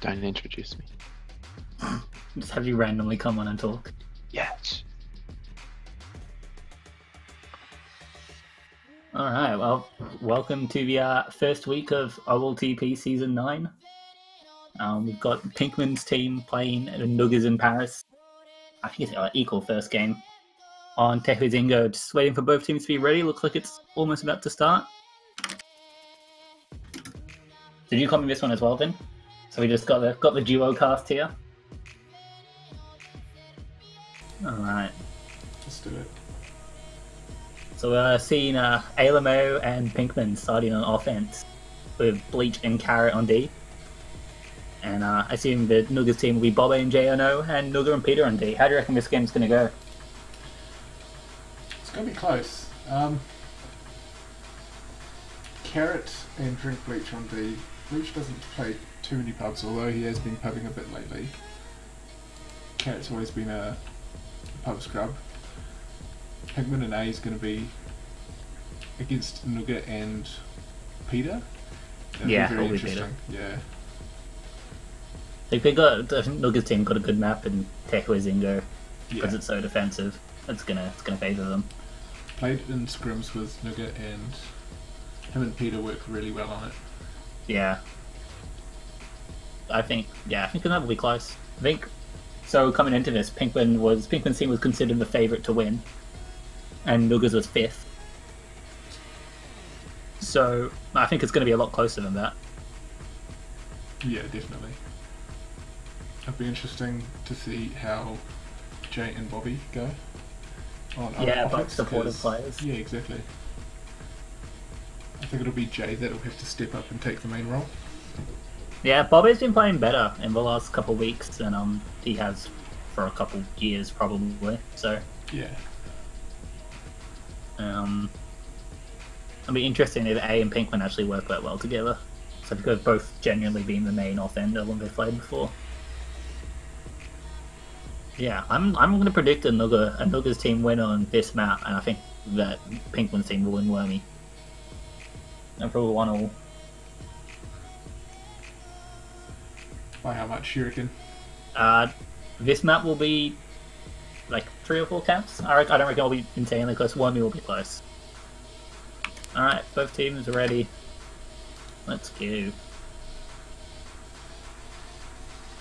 Don't introduce me. Just have you randomly come on and talk. Yes. Alright, well, welcome to the first week of OLTP Season 9. We've got PINKSMEN's team playing NOOGAS in Paris. I think it's an equal first game on Tehuitzingo. Just waiting for both teams to be ready. Looks like it's almost about to start. Did you come in this one as well, then? So we just got the duo cast here. Alright. Let's do it. So we're seeing ALMO and PINKSMEN starting on offense with Bleach and Carrot on D. And I assume the NOOGAS team will be Bobo and Jay on O and Nooga and Peter on D. How do you reckon this game's going to go? It's going to be close. Carrot and Drink Bleach on D. Bleach doesn't play too many pubs, although he has been pubbing a bit lately. Carrot's always been a pub scrub. PINKSMEN and A is going to be against Nooga and Peter. That'll Yeah, be very it'll be interesting. Yeah. Like I think NOOGAS team got a good map in Tehuitzingo because it's so defensive. It's gonna favour them. Played in scrims with Nooga and him and Peter worked really well on it. Yeah. I think that will be close. I think so. Coming into this, PINKSMEN's team was considered the favourite to win, and NOOGAS was 5th. So I think it's going to be a lot closer than that. Yeah, definitely. It'll be interesting to see how Jay and Bobby go on both supportive players. Yeah, exactly. I think it'll be Jay that'll have to step up and take the main role. Yeah, Bobby's been playing better in the last couple of weeks than he has for a couple years probably. So yeah. It'll be interesting if A and PINKSMEN actually work quite well together. So because both genuinely being the main offender when they've played before. Yeah, I'm going to predict a NOOGAS team win on this map, and I think that PINKSMEN's team will win Wormy. And probably 1-1. By how much you reckon? This map will be like 3 or 4 caps. I don't reckon it'll be insanely close. Wormy will be close. Alright, both teams are ready. Let's go.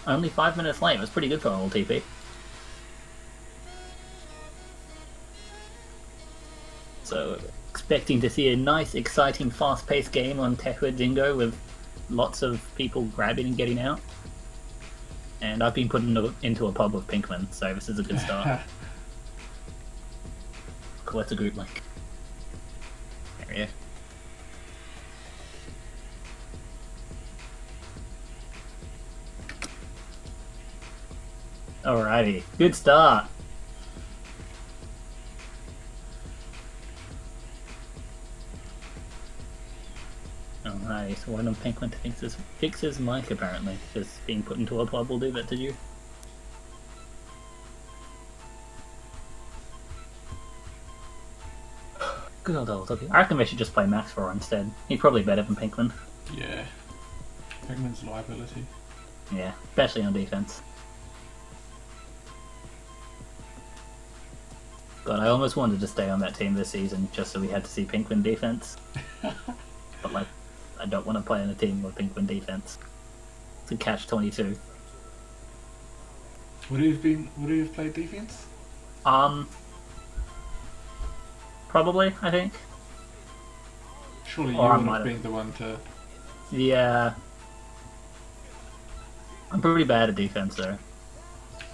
Only 5 minutes late. That's pretty good for an OLTP. So, expecting to see a nice, exciting, fast-paced game on Tehuitzingo with lots of people grabbing and getting out. And I've been put into a pub with PINKSMEN, so this is a good start. Cool, that's a group link. There we go. Alrighty, good start. Alright, so one of PINKSMEN fix his mic apparently. Just being put into a pub will do that to you. Good old OLTP. I reckon they should just play Max for instead. He's probably better than PINKSMEN. Yeah. PINKSMEN's liability. Yeah, especially on defense. God, I almost wanted to stay on that team this season just so we had to see PINKSMEN defense. But like, I don't want to play on a team with PINKSMEN defense. It's a catch-22. Would you have played defense? Probably, I think. Surely you Or I would might have have. been the one to... Yeah. I'm pretty bad at defense though.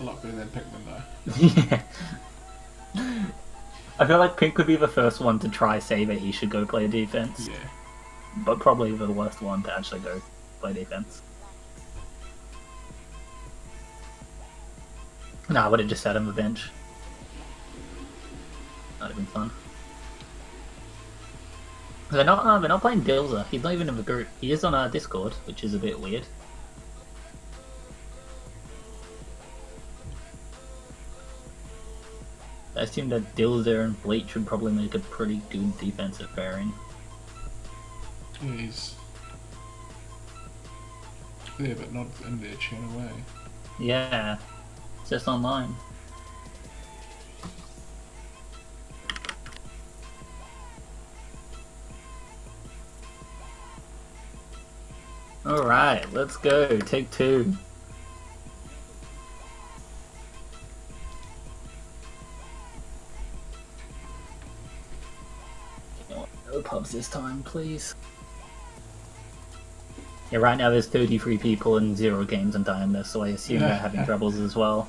A lot better than PINKSMEN though. Yeah. I feel like Pink could be the first one to try say that he should go play defense. Yeah. But probably the worst one to actually go play defense. Nah, I would have just sat on the bench. That'd have been fun. They're not playing Dilza. He's not even in the group. He is on our Discord, which is a bit weird. I assume that Dilza and Bleach would probably make a pretty good defensive pairing. He's there, but not in their channel way. Yeah, it's just online. Alright, let's go. Take two. No pubs this time, please. Yeah, right now there's 33 people and 0 games on Diamond, so I assume they're having troubles as well.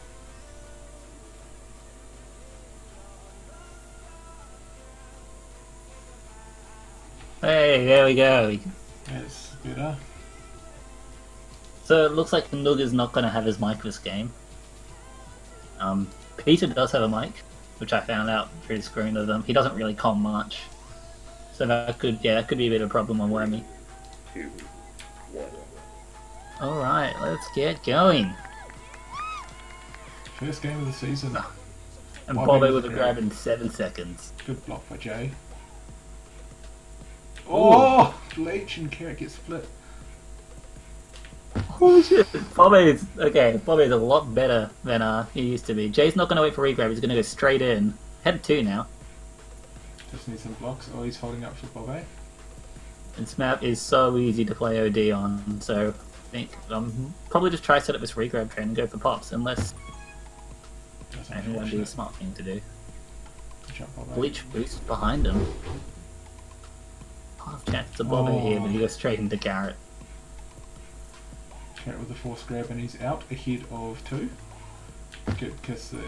Hey, there we go. That's better. So it looks like NOOGAS not going to have his mic this game. Peter does have a mic, which I found out through screwing with him. He doesn't really comm much. So that could be a bit of a problem on Wormy. 2, 1. Alright, let's get going. First game of the season. And Bobby with a grab in 7 seconds. Good block by Jay. Oh! Leech and Carrot get split. Holy shit! Bobby's a lot better than he used to be. Jay's not going to wait for regrab, he's going to go straight in. Head 2 now. Just need some blocks. Oh, he's holding up for Bobby. And this map is so easy to play OD on, so I think probably just try to set up this regrab train and go for pops, unless I think that would be a smart thing to do. Bleach boost behind him. Half chance to Bobby here, but he goes straight into Carrot. Carrot with the force grab and he's out ahead of 2. Good kiss there.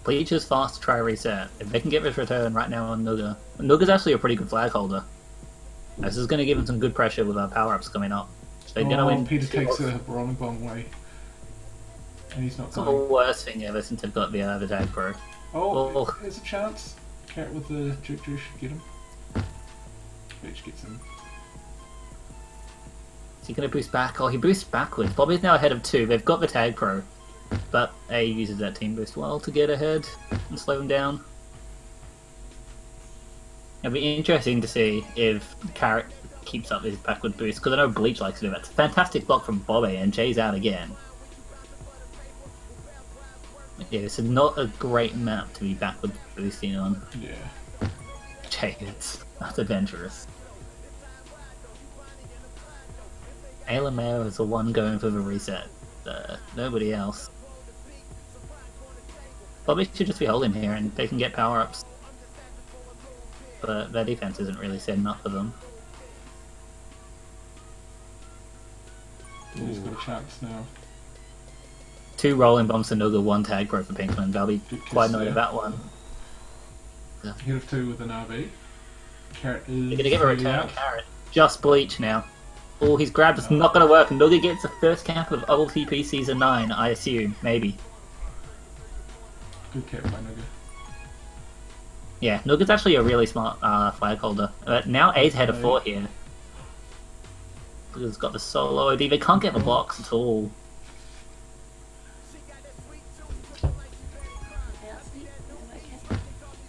Bleach is fast to try reset. If they can get this return right now on Nooga. Nooga's actually a pretty good flag holder. This is going to give him some good pressure with our power-ups coming up. They're going to win. Peter takes a wrong way. And he's not It's the going. worst thing ever since they've got the tag pro. Oh, there's a chance. Carrot with the juke should get him. Bleach gets him. Is he going to boost back? Oh, he boosts backwards. Bobby's now ahead of 2. They've got the tag pro. But A uses that team boost well to get ahead and slow him down. It'll be interesting to see if Carrot keeps up his backward boost, because I know Bleach likes to do that. It's a fantastic block from Bobby, and Jay's out again. Yeah, this is not a great map to be backward boosting on. Yeah. Jay, that's adventurous. Alameo is the one going for the reset. Nobody else. Bobby should just be holding here and they can get power-ups. But their defense isn't really setting up for them. He's got a chance now. 2 rolling bombs to Nooga, 1 tag pro for PINKSMEN. They'll be quite annoyed about one. Ahead of 2 with an RB. Carrot is. They're gonna give a return on Carrot. Just Bleach now. Oh, he's grabbed. It's not gonna work. Nooga gets the first camp of OLTP Season 9, I assume. Maybe. Good cap by Nooga. Yeah, Nooga's actually a really smart flag holder. Now A's ahead of 4 here. Nooga's got the solo OD. They can't get the blocks at all.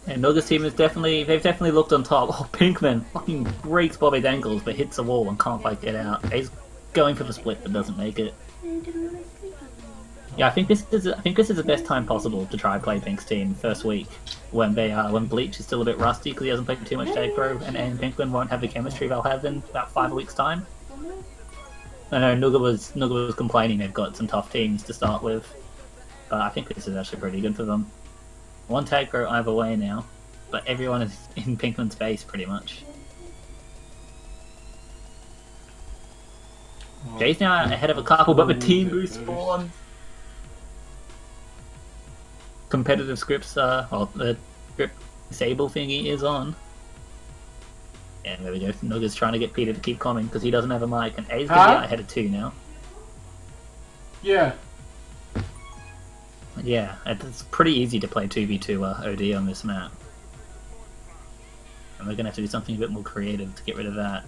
And Nooga's team is they've definitely looked on top. Oh, PINKSMEN fucking breaks Bobby's ankles but hits the wall and can't quite get out. He's going for the split but doesn't make it. Yeah, I think this is the best time possible to try and play Pink's team first week when when Bleach is still a bit rusty because he hasn't played too much Tag Pro, and PINKSMEN won't have the chemistry they'll have in about 5 weeks time. I know Nooga was complaining they've got some tough teams to start with, but I think this is actually pretty good for them. 1 tag pro either way now, but everyone is in PINKSMEN's base pretty much. Jay's now ahead of a couple, but the team boost spawns. Competitive scripts, the script disable thingy is on. And there we go. Nooga's trying to get Peter to keep coming because he doesn't have a mic, and A's gonna be out ahead of 2 now. Yeah. Yeah, it's pretty easy to play 2v2 OD on this map. And we're going to have to do something a bit more creative to get rid of that.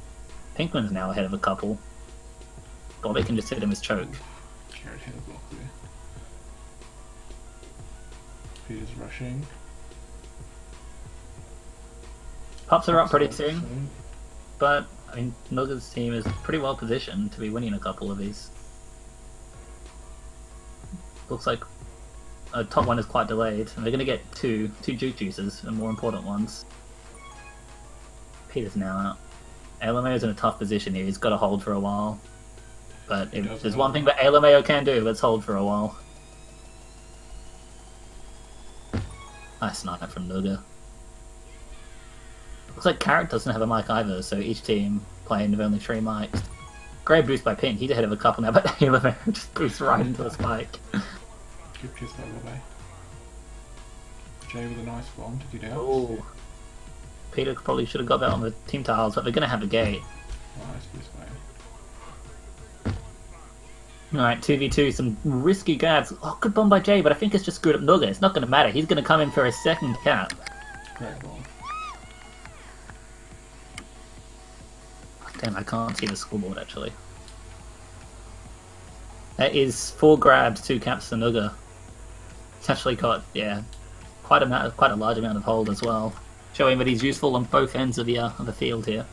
PINKSMEN's now ahead of a couple. Bobby can just hit him as choke. Carrot hit a block there. Peter's rushing. Pops are up pretty soon. But I mean, NOOGAS' team is pretty well positioned to be winning a couple of these. Looks like a top one is quite delayed, and they're going to get two juke juices, and more important ones. Peter's now out. Alameo's in a tough position here. He's got to hold for a while. But if there's one thing that Alameo can do, let's hold for a while. Nice snipe from Nooga. Looks like Carrot doesn't have a mic either, so each team playing with only 3 mics. Great boost by Pink. He's ahead of a couple now, but Alameo just boosts right into his mic. Good kiss by the way. Jay with a nice bomb to get out. Oh. Peter probably should have got that on the team tiles, but they're going to have a gate. Nice boost by. Alright, 2v2, some risky grabs. Oh, good bomb by Jay, but I think it's just screwed up Nooga. It's not going to matter. He's going to come in for a second cap. Great bomb. Damn, I can't see the scoreboard actually. That is 4 grabs, 2 caps for Nooga. He's actually got, yeah, quite a large amount of hold as well, showing that he's useful on both ends of the field here.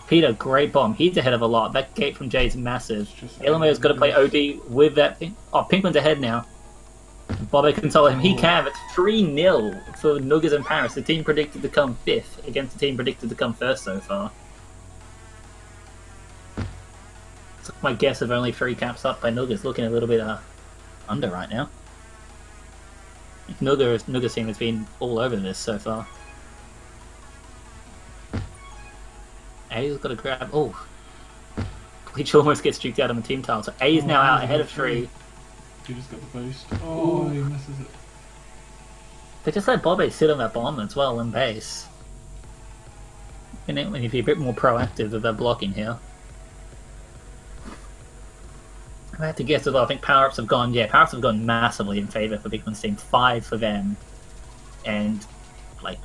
Peter, great bomb. He's ahead of a lot. That gate from Jay's massive. Elameo's got to play OD with that thing. Oh, Pinkman's ahead now. Bobby can tell him he can. It's 3-0 for NOOGAS and Paris. The team predicted to come 5th against the team predicted to come 1st so far. It's my guess of only 3 caps up by NOOGAS, looking a little bit under right now. NOOGAS team has been all over this so far. A's got to grab. Oh, Bleach almost gets juked out on the team tile. So A is now out ahead of 3. He just got the boost. Oh, he misses it. They just let Bobby sit on that bomb as well in base. You need to be a bit more proactive with their blocking here. I have to guess as well. I think power-ups have gone. Yeah, power-ups have gone massively in favour for Bigman's team. 5 for them, and like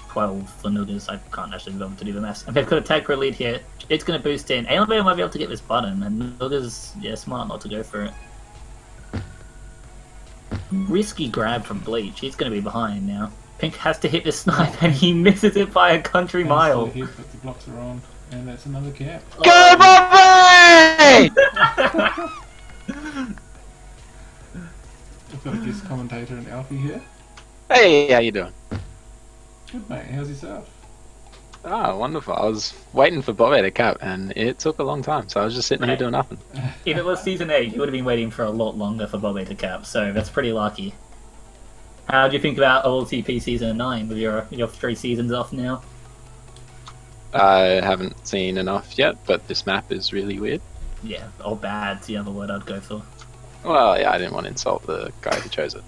12 for NOOGAS. I can't actually be able to do the maths. And they've got a tag for a lead here. It's going to boost in. Alameo might be able to get this button, and NOOGAS, yeah, smart not to go for it. Risky grab from Bleach. He's going to be behind now. Pink has to hit this snipe, and he misses it by a country mile. Hit, but the blocks are on, and that's another cap. Go Bobby! We've got a guest commentator and Alfie here. Hey, how you doing? Good mate, how's yourself? Oh, wonderful. I was waiting for Bobby to cap, and it took a long time, so I was just sitting here doing nothing. If it was Season 8, you would have been waiting for a lot longer for Bobby to cap, so that's pretty lucky. How do you think about OLTP Season 9 with your 3 seasons off now? I haven't seen enough yet, but this map is really weird. Yeah, or bad's the other word I'd go for. Well, yeah, I didn't want to insult the guy who chose it.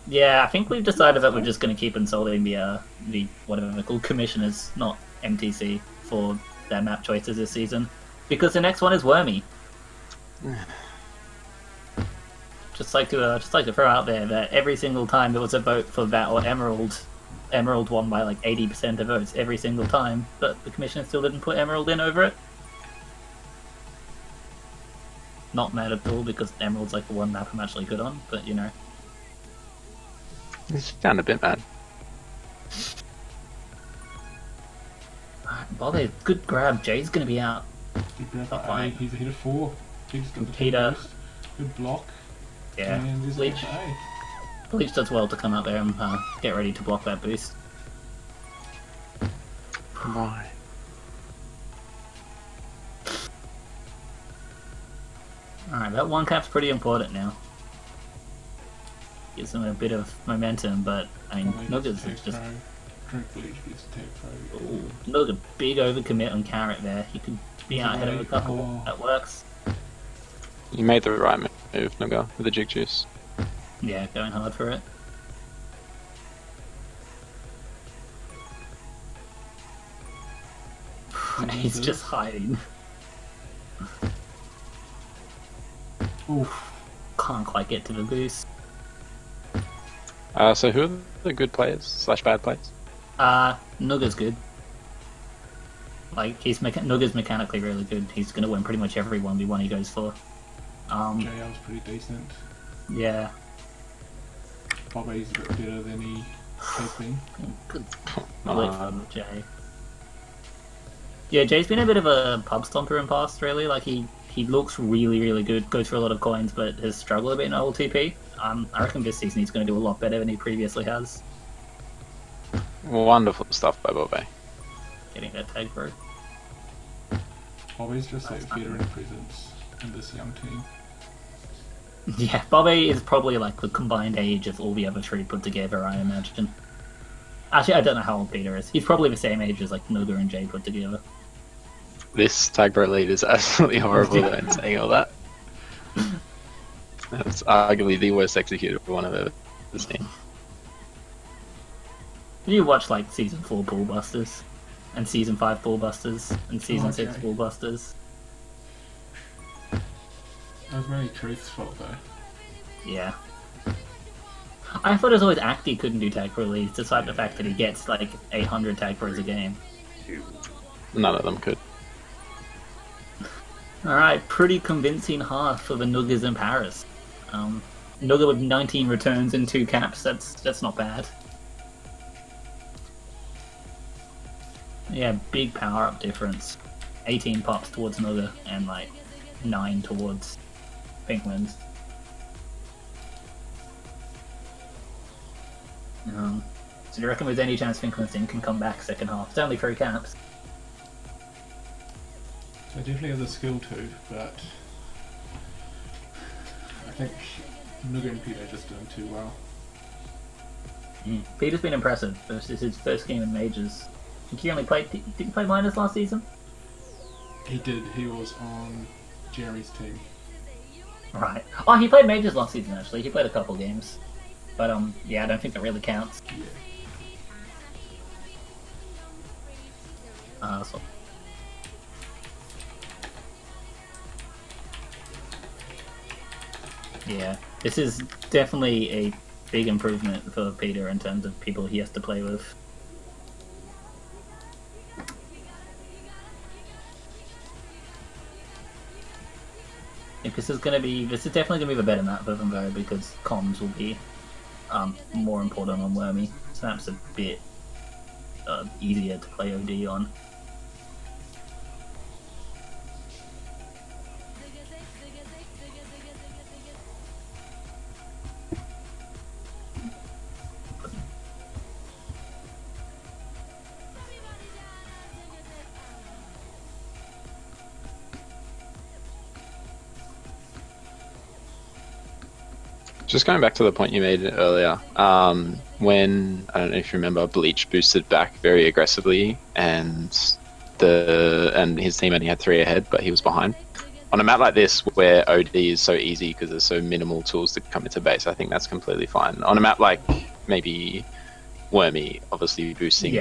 Yeah, I think we've decided that we're just going to keep insulting the whatever they're called, commissioners, not MTC, for their map choices this season, because the next one is Wormy. Just like to throw out there that every single time there was a vote for that or Emerald won by like 80% of votes every single time, but the commissioner still didn't put Emerald in over it. Not mad at all, because Emerald's like the one map I'm actually good on, but you know. You sound a bit mad. Bobby, good grab. Jay's gonna be out. Good grab Not by fine. A. He's ahead of 4. He's got the Peter. boost. Good block. Yeah. And there's Bleach. A. Bleach does well to come out there and get ready to block that boost. Why? Alright, that one cap's pretty important now. Gives them a bit of momentum, but I mean, NOOGAS is just. Drink Bleach gets tag pro. Ooh, NOOGAS big overcommit on Carrot there. He could be out ahead of a couple. That works. You made the right move, Nooga, with the jig juice. Yeah, going hard for it. He's just hiding. Oof. Can't quite get to the boost. So who are the good players / bad players? NOOGA's good. Like, NOOGA's mechanically really good. He's gonna win pretty much every 1v1 he goes for. JL's pretty decent. Yeah. Bobby's a bit better than he has been. Good. I'll wait for Jay. Yeah, Jay's been a bit of a pub stomper in past, really. Like, he looks really, really good, goes for a lot of coins, but has struggled a bit in OLTP. I reckon this season he's going to do a lot better than he previously has. Wonderful stuff by Bobby. Getting that tag through. Bobby's just a veteran presence in this young team. Yeah, Bobby is probably like the combined age of all the other three put together, I imagine. Actually, I don't know how old Peter is. He's probably the same age as like Nooga and Jay put together. This tag pro lead is absolutely horrible though, in saying all that. That's arguably the worst executed one I've ever seen. Did you watch like season 4 Ball Busters? And season 5 Ball Busters? And season 6 Ball Busters? That was mainly Truth's fault though. Yeah. I thought it was always Acti couldn't do tag pro leads, despite the fact that he gets like 800 tag pros a game. None of them could. Alright, pretty convincing half for the Noogas in Paris. Nooga with 19 returns and 2 caps, that's not bad. Yeah, big power up difference. 18 pops towards Nooga and like 9 towards PINKSMEN. So do you reckon there's any chance PINKSMEN can come back second half? It's only 3 caps. They definitely have the skill to, but I think Nooga and Peter just doing too well. Peter's been impressive. This is his first game in Majors. I think he only played... Did he play minors last season? He did. He was on Jeremy's team. Right. Oh, he played Majors last season, actually. He played a couple games. But, yeah, I don't think that really counts. Yeah. So... Yeah, this is definitely a big improvement for Peter in terms of people he has to play with. I think this is definitely gonna be the better map for them though, because comms will be more important on Wormy. This map's a bit easier to play OD on. Just going back to the point you made earlier, when, I don't know if you remember, Bleach boosted back very aggressively and his team only had 3 ahead, but he was behind. On a map like this, where OD is so easy because there's so minimal tools to come into base, I think that's completely fine. On a map like maybe Wormy, obviously boosting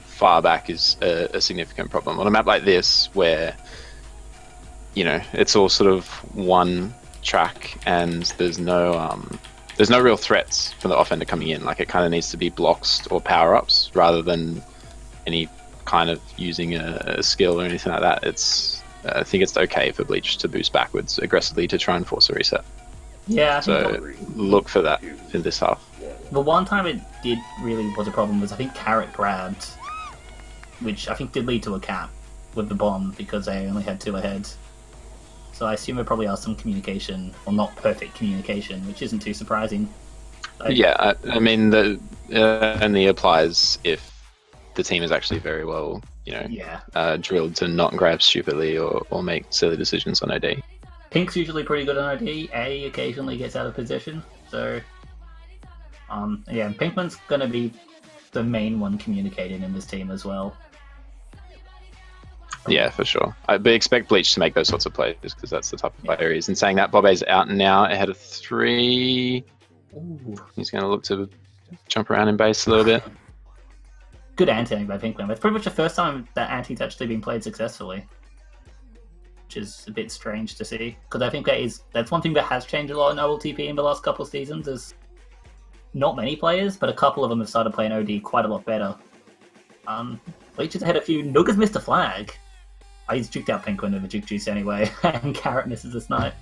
far back is a significant problem. On a map like this, where, you know, it's all sort of one track and there's no real threats from the offender coming in. Like, it kind of needs to be blocks or power-ups rather than any kind of using a skill or anything like that. I think it's okay for Bleach to boost backwards aggressively to try and force a reset. Yeah, so look for that in this half. The one time it did really was a problem was I think Carrot grabbed, which I think did lead to a cap with the bomb because they only had 2 ahead. So I assume there probably are some communication, or not perfect communication, which isn't too surprising. Yeah, I mean, only applies if the team is actually very well, you know, drilled to not grab stupidly or make silly decisions on OD. Pink's usually pretty good on OD. A occasionally gets out of position. So, yeah, PINKSMEN's going to be the main one communicating in this team as well. Yeah, for sure. But expect Bleach to make those sorts of plays because that's the type of player he is. And saying that, Bobby's out now ahead of 3. Ooh. He's going to look to jump around in base a little bit. Good anti by PINKSMEN. It's pretty much the first time that anti's actually been played successfully, which is a bit strange to see. Because I think that's one thing that has changed a lot in OLTP in the last couple of seasons. Is not many players, but a couple of them have started playing OD quite a lot better. Bleach has had a few. Nooga's missed a flag. He's juked out PINKSMEN with a juke juice anyway, and Carrot misses a snipe.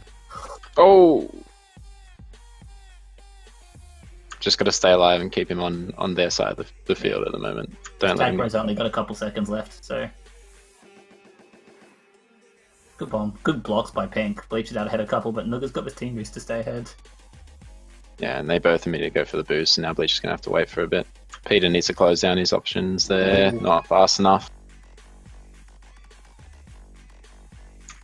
Oh! Just got to stay alive and keep him on their side of the field at the moment. Don't let him... Tagpro's only got a couple seconds left, so... Good bomb. Good blocks by Pink. Bleach is out ahead a couple, but Nooga's got his team boost to stay ahead. Yeah, and they both immediately go for the boost, and now Bleach is going to have to wait for a bit. Peter needs to close down his options there, not fast enough.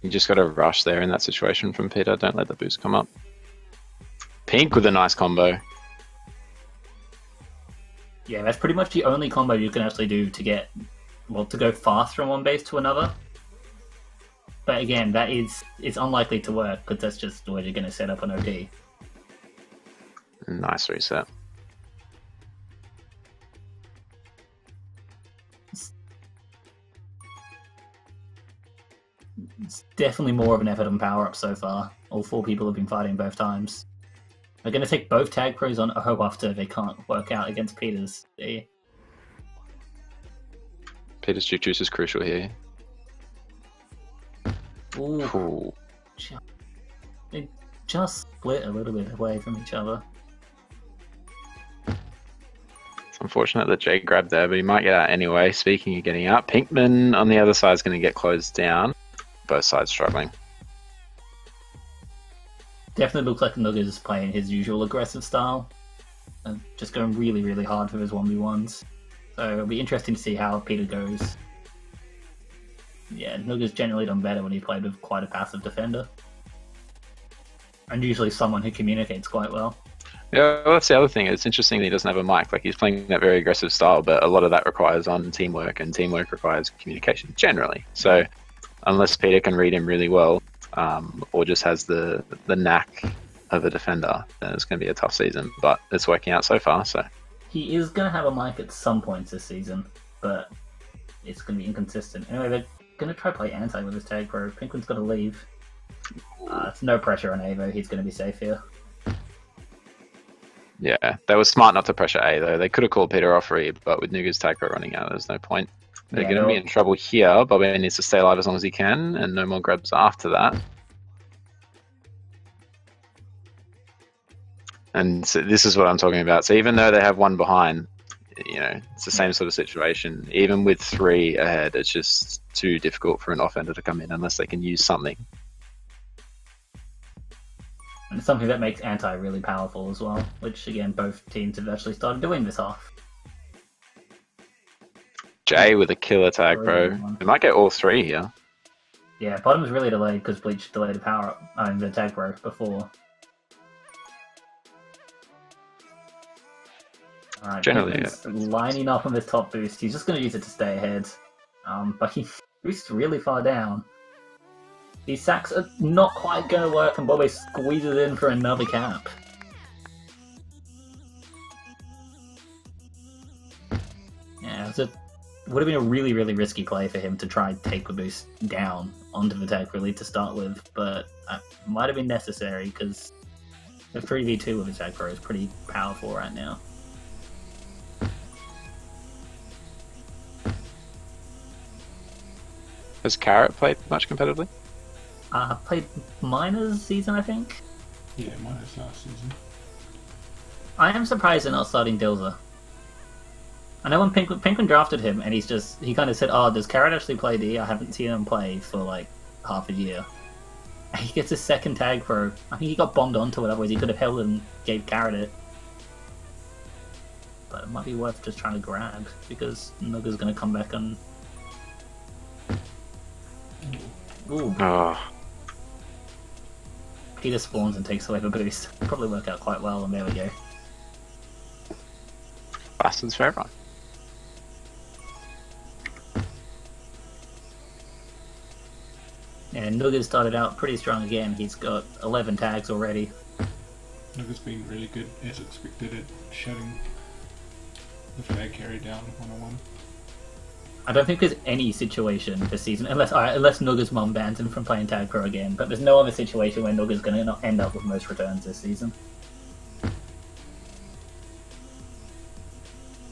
You just got to rush there in that situation from Peter, don't let the boost come up. Pink with a nice combo. Yeah, that's pretty much the only combo you can actually do to get, well, to go fast from one base to another. But again, it's unlikely to work, because that's just where you're going to set up an OD. Nice reset. It's definitely more of an effort on power-up so far. All 4 people have been fighting both times. They're going to take both tag pros on O after they can't work out against Peter's. Peter's juice is crucial here. Ooh. Cool. They just split a little bit away from each other. It's unfortunate that Jay grabbed there, but he might get out anyway. Speaking of getting out, Pinkman on the other side is going to get closed down. Both sides struggling. Definitely looks like Noogas is playing his usual aggressive style. And just going really, really hard for his 1v1s. So it'll be interesting to see how Peter goes. Yeah, Noogas generally done better when he played with quite a passive defender. And usually someone who communicates quite well. Yeah, well, that's the other thing. It's interesting that he doesn't have a mic. Like, he's playing that very aggressive style, but a lot of that requires on teamwork, and teamwork requires communication, generally. So, unless Peter can read him really well, or just has the knack of a defender, then it's going to be a tough season. But it's working out so far, so... He is going to have a mic at some points this season, but it's going to be inconsistent. Anyway, they're going to try to play anti with his tag pro. Pinkman's got to leave. It's no pressure on Avo. He's going to be safe here. Yeah, they were smart not to pressure A, though. They could have called Peter off read, but with Nuga's tag pro running out, there's no point. They're going to be in trouble here. Bobby needs to stay alive as long as he can, and no more grabs after that. And so this is what I'm talking about. So even though they have one behind, you know, it's the same sort of situation. Even with 3 ahead, it's just too difficult for an offender to come in unless they can use something. And it's something that makes anti really powerful as well, which again, both teams have actually started doing this half. Jay with a killer tag pro. They might get all 3 here. Yeah, bottom's really delayed because Bleach delayed the power up, the tag pro before. Alright, Generally, lining up on his top boost. He's just going to use it to stay ahead. But he boosts really far down. These sacks are not quite going to work, and Bobby squeezes in for another cap. Yeah, it would have been a really, really risky play for him to try and take the boost down onto the tag really to start with, but that might have been necessary because the 3v2 with the tag pro is pretty powerful right now. Has Carrot played much competitively? Played Miners season, I think. Yeah, Miners last season. I am surprised they're not starting Dilza. I know when Pinkman drafted him, and he kind of said, "Oh, does Carrot actually play D? I haven't seen him play for like half a year." And he gets his second tag pro. I think he got bombed onto it, otherwise he could have held it and gave Carrot it. But it might be worth just trying to grab because Nooga's going to come back and. Ooh. Oh. Peter spawns and takes away the boost. Probably work out quite well, and there we go. Bastards for everyone. Yeah, Noogas started out pretty strong again. He's got 11 tags already. Nooga's been really good, as expected, at shutting the flag carry down one-on-one. I don't think there's any situation this season, unless Nooga's mum bans him from playing Tag Pro again, but there's no other situation where Nooga's going to end up with most returns this season.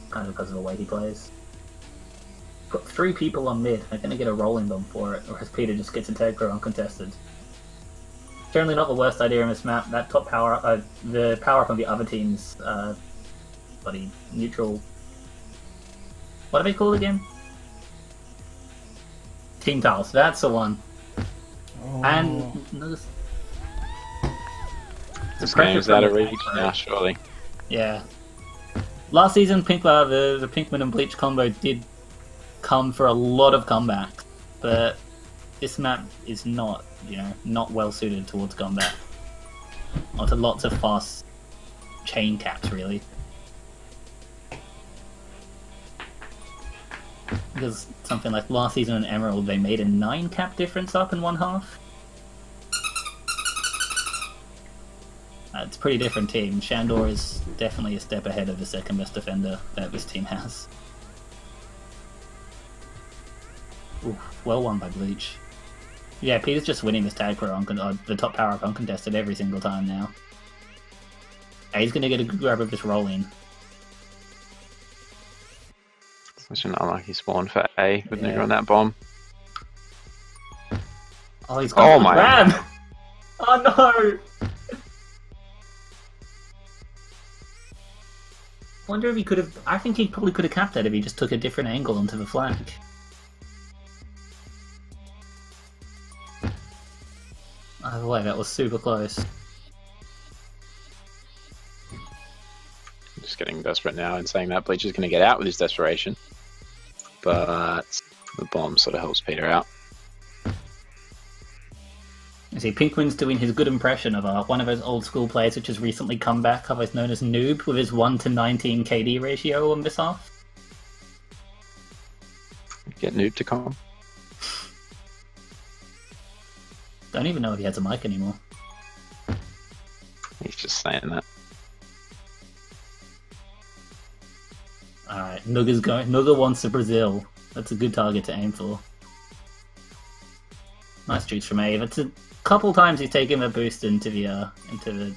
Kind of because of the way he plays. Got 3 people on mid. They're going to get a rolling bomb for it, or as Peter just gets a Tag Pro uncontested. Generally not the worst idea in this map. That top power, the power up on the other team's bloody neutral. What are they called again? Team tiles. That's the one. Oh. And Nugas. This pressure game's from out of the reach back, now, right? surely. Yeah. Last season, the Pinkman and Bleach combo did come for a lot of comebacks, but this map is not, not well suited towards combat. Or to lots of fast chain caps, really. Because something like last season in Emerald, they made a 9 cap difference up in one half. It's a pretty different team. Shandor is definitely a step ahead of the second best defender that this team has. Ooh, well won by Bleach. Yeah, Peter's just winning this tag pro the top power up uncontested every single time now. He's gonna get a good grab of this rolling. Such an unlucky spawn for A with Yeah. Nuga on that bomb. Oh, he's got the my grab! Oh no! Wonder if he could have. I think he probably could have capped that if he just took a different angle onto the flank. Either way, that was super close. Just getting desperate now and saying that Bleach is going to get out with his desperation. But the bomb sort of helps Peter out. You see, Pinkman's doing his good impression of one of those old school players which has recently come back, otherwise known as Noob, with his 1:19 KD ratio on this half. Get Noob to come. Don't even know if he has a mic anymore. He's just saying that. Alright, Nuga wants to Brazil. That's a good target to aim for. Nice juice from A. That's a couple times he's taken the boost into the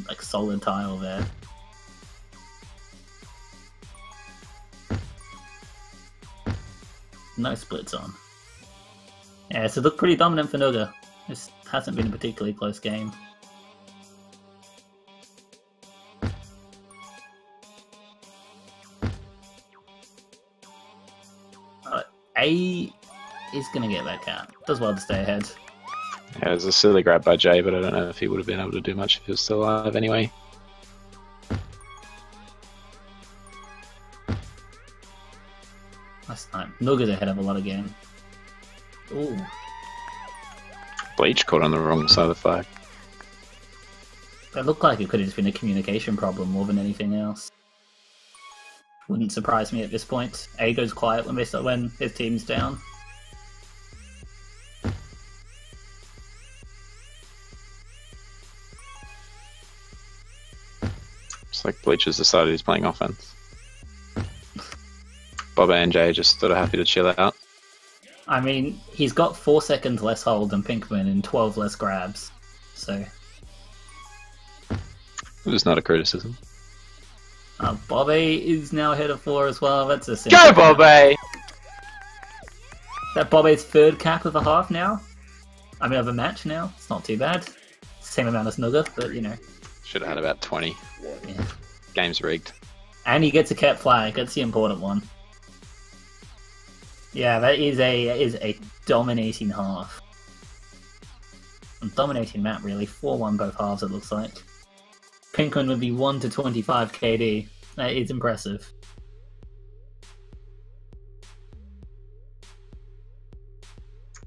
like solid tile there. No splits on. Yeah, so look pretty dominant for Nuga. This hasn't been a particularly close game. A is going to get that cap. Does well to stay ahead. Yeah, it was a silly grab by Jay, but I don't know if he would have been able to do much if he was still alive anyway. Last time. Nuga's ahead of a lot of game. Ooh. Bleach caught on the wrong side of the flag. That looked like it could have just been a communication problem more than anything else. Wouldn't surprise me at this point. A goes quiet when his team's down. It's like Bleach has decided he's playing offense. Bob and Jay just sort of happy to chill out. I mean, he's got 4 seconds less hold than Pinkman and 12 less grabs. So, It was not a criticism. Bobby is now ahead of 4 as well. That's a Go, Bobby! That Bobby's third cap of a half now. I mean, of a match now. It's not too bad. Same amount as Nuga, but you know. Should have had about 20. Yeah. Game's rigged. And he gets a cap flag. That's the important one. Yeah, that is a dominating half. A dominating map, really. 4-1 both halves, it looks like. Pinkman would be 1-25 KD. That is impressive.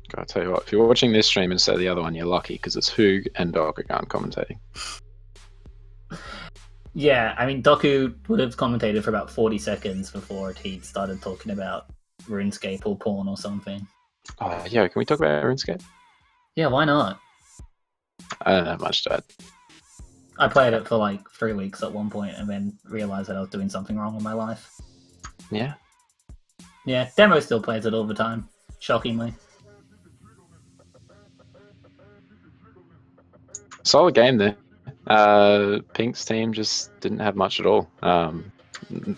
Gotta tell you what, if you're watching this stream instead of the other one, you're lucky, because it's Hoog and Dogagan commentating. Yeah, I mean, Doku would have commentated for about 40 seconds before he'd started talking about RuneScape or porn or something. Oh, yeah, can we talk about RuneScape? Yeah, why not? I don't have much to add. I played it for like 3 weeks at one point and then realised that I was doing something wrong in my life. Yeah? Yeah, Demo still plays it all the time, shockingly. Solid game there. Pink's team just didn't have much at all.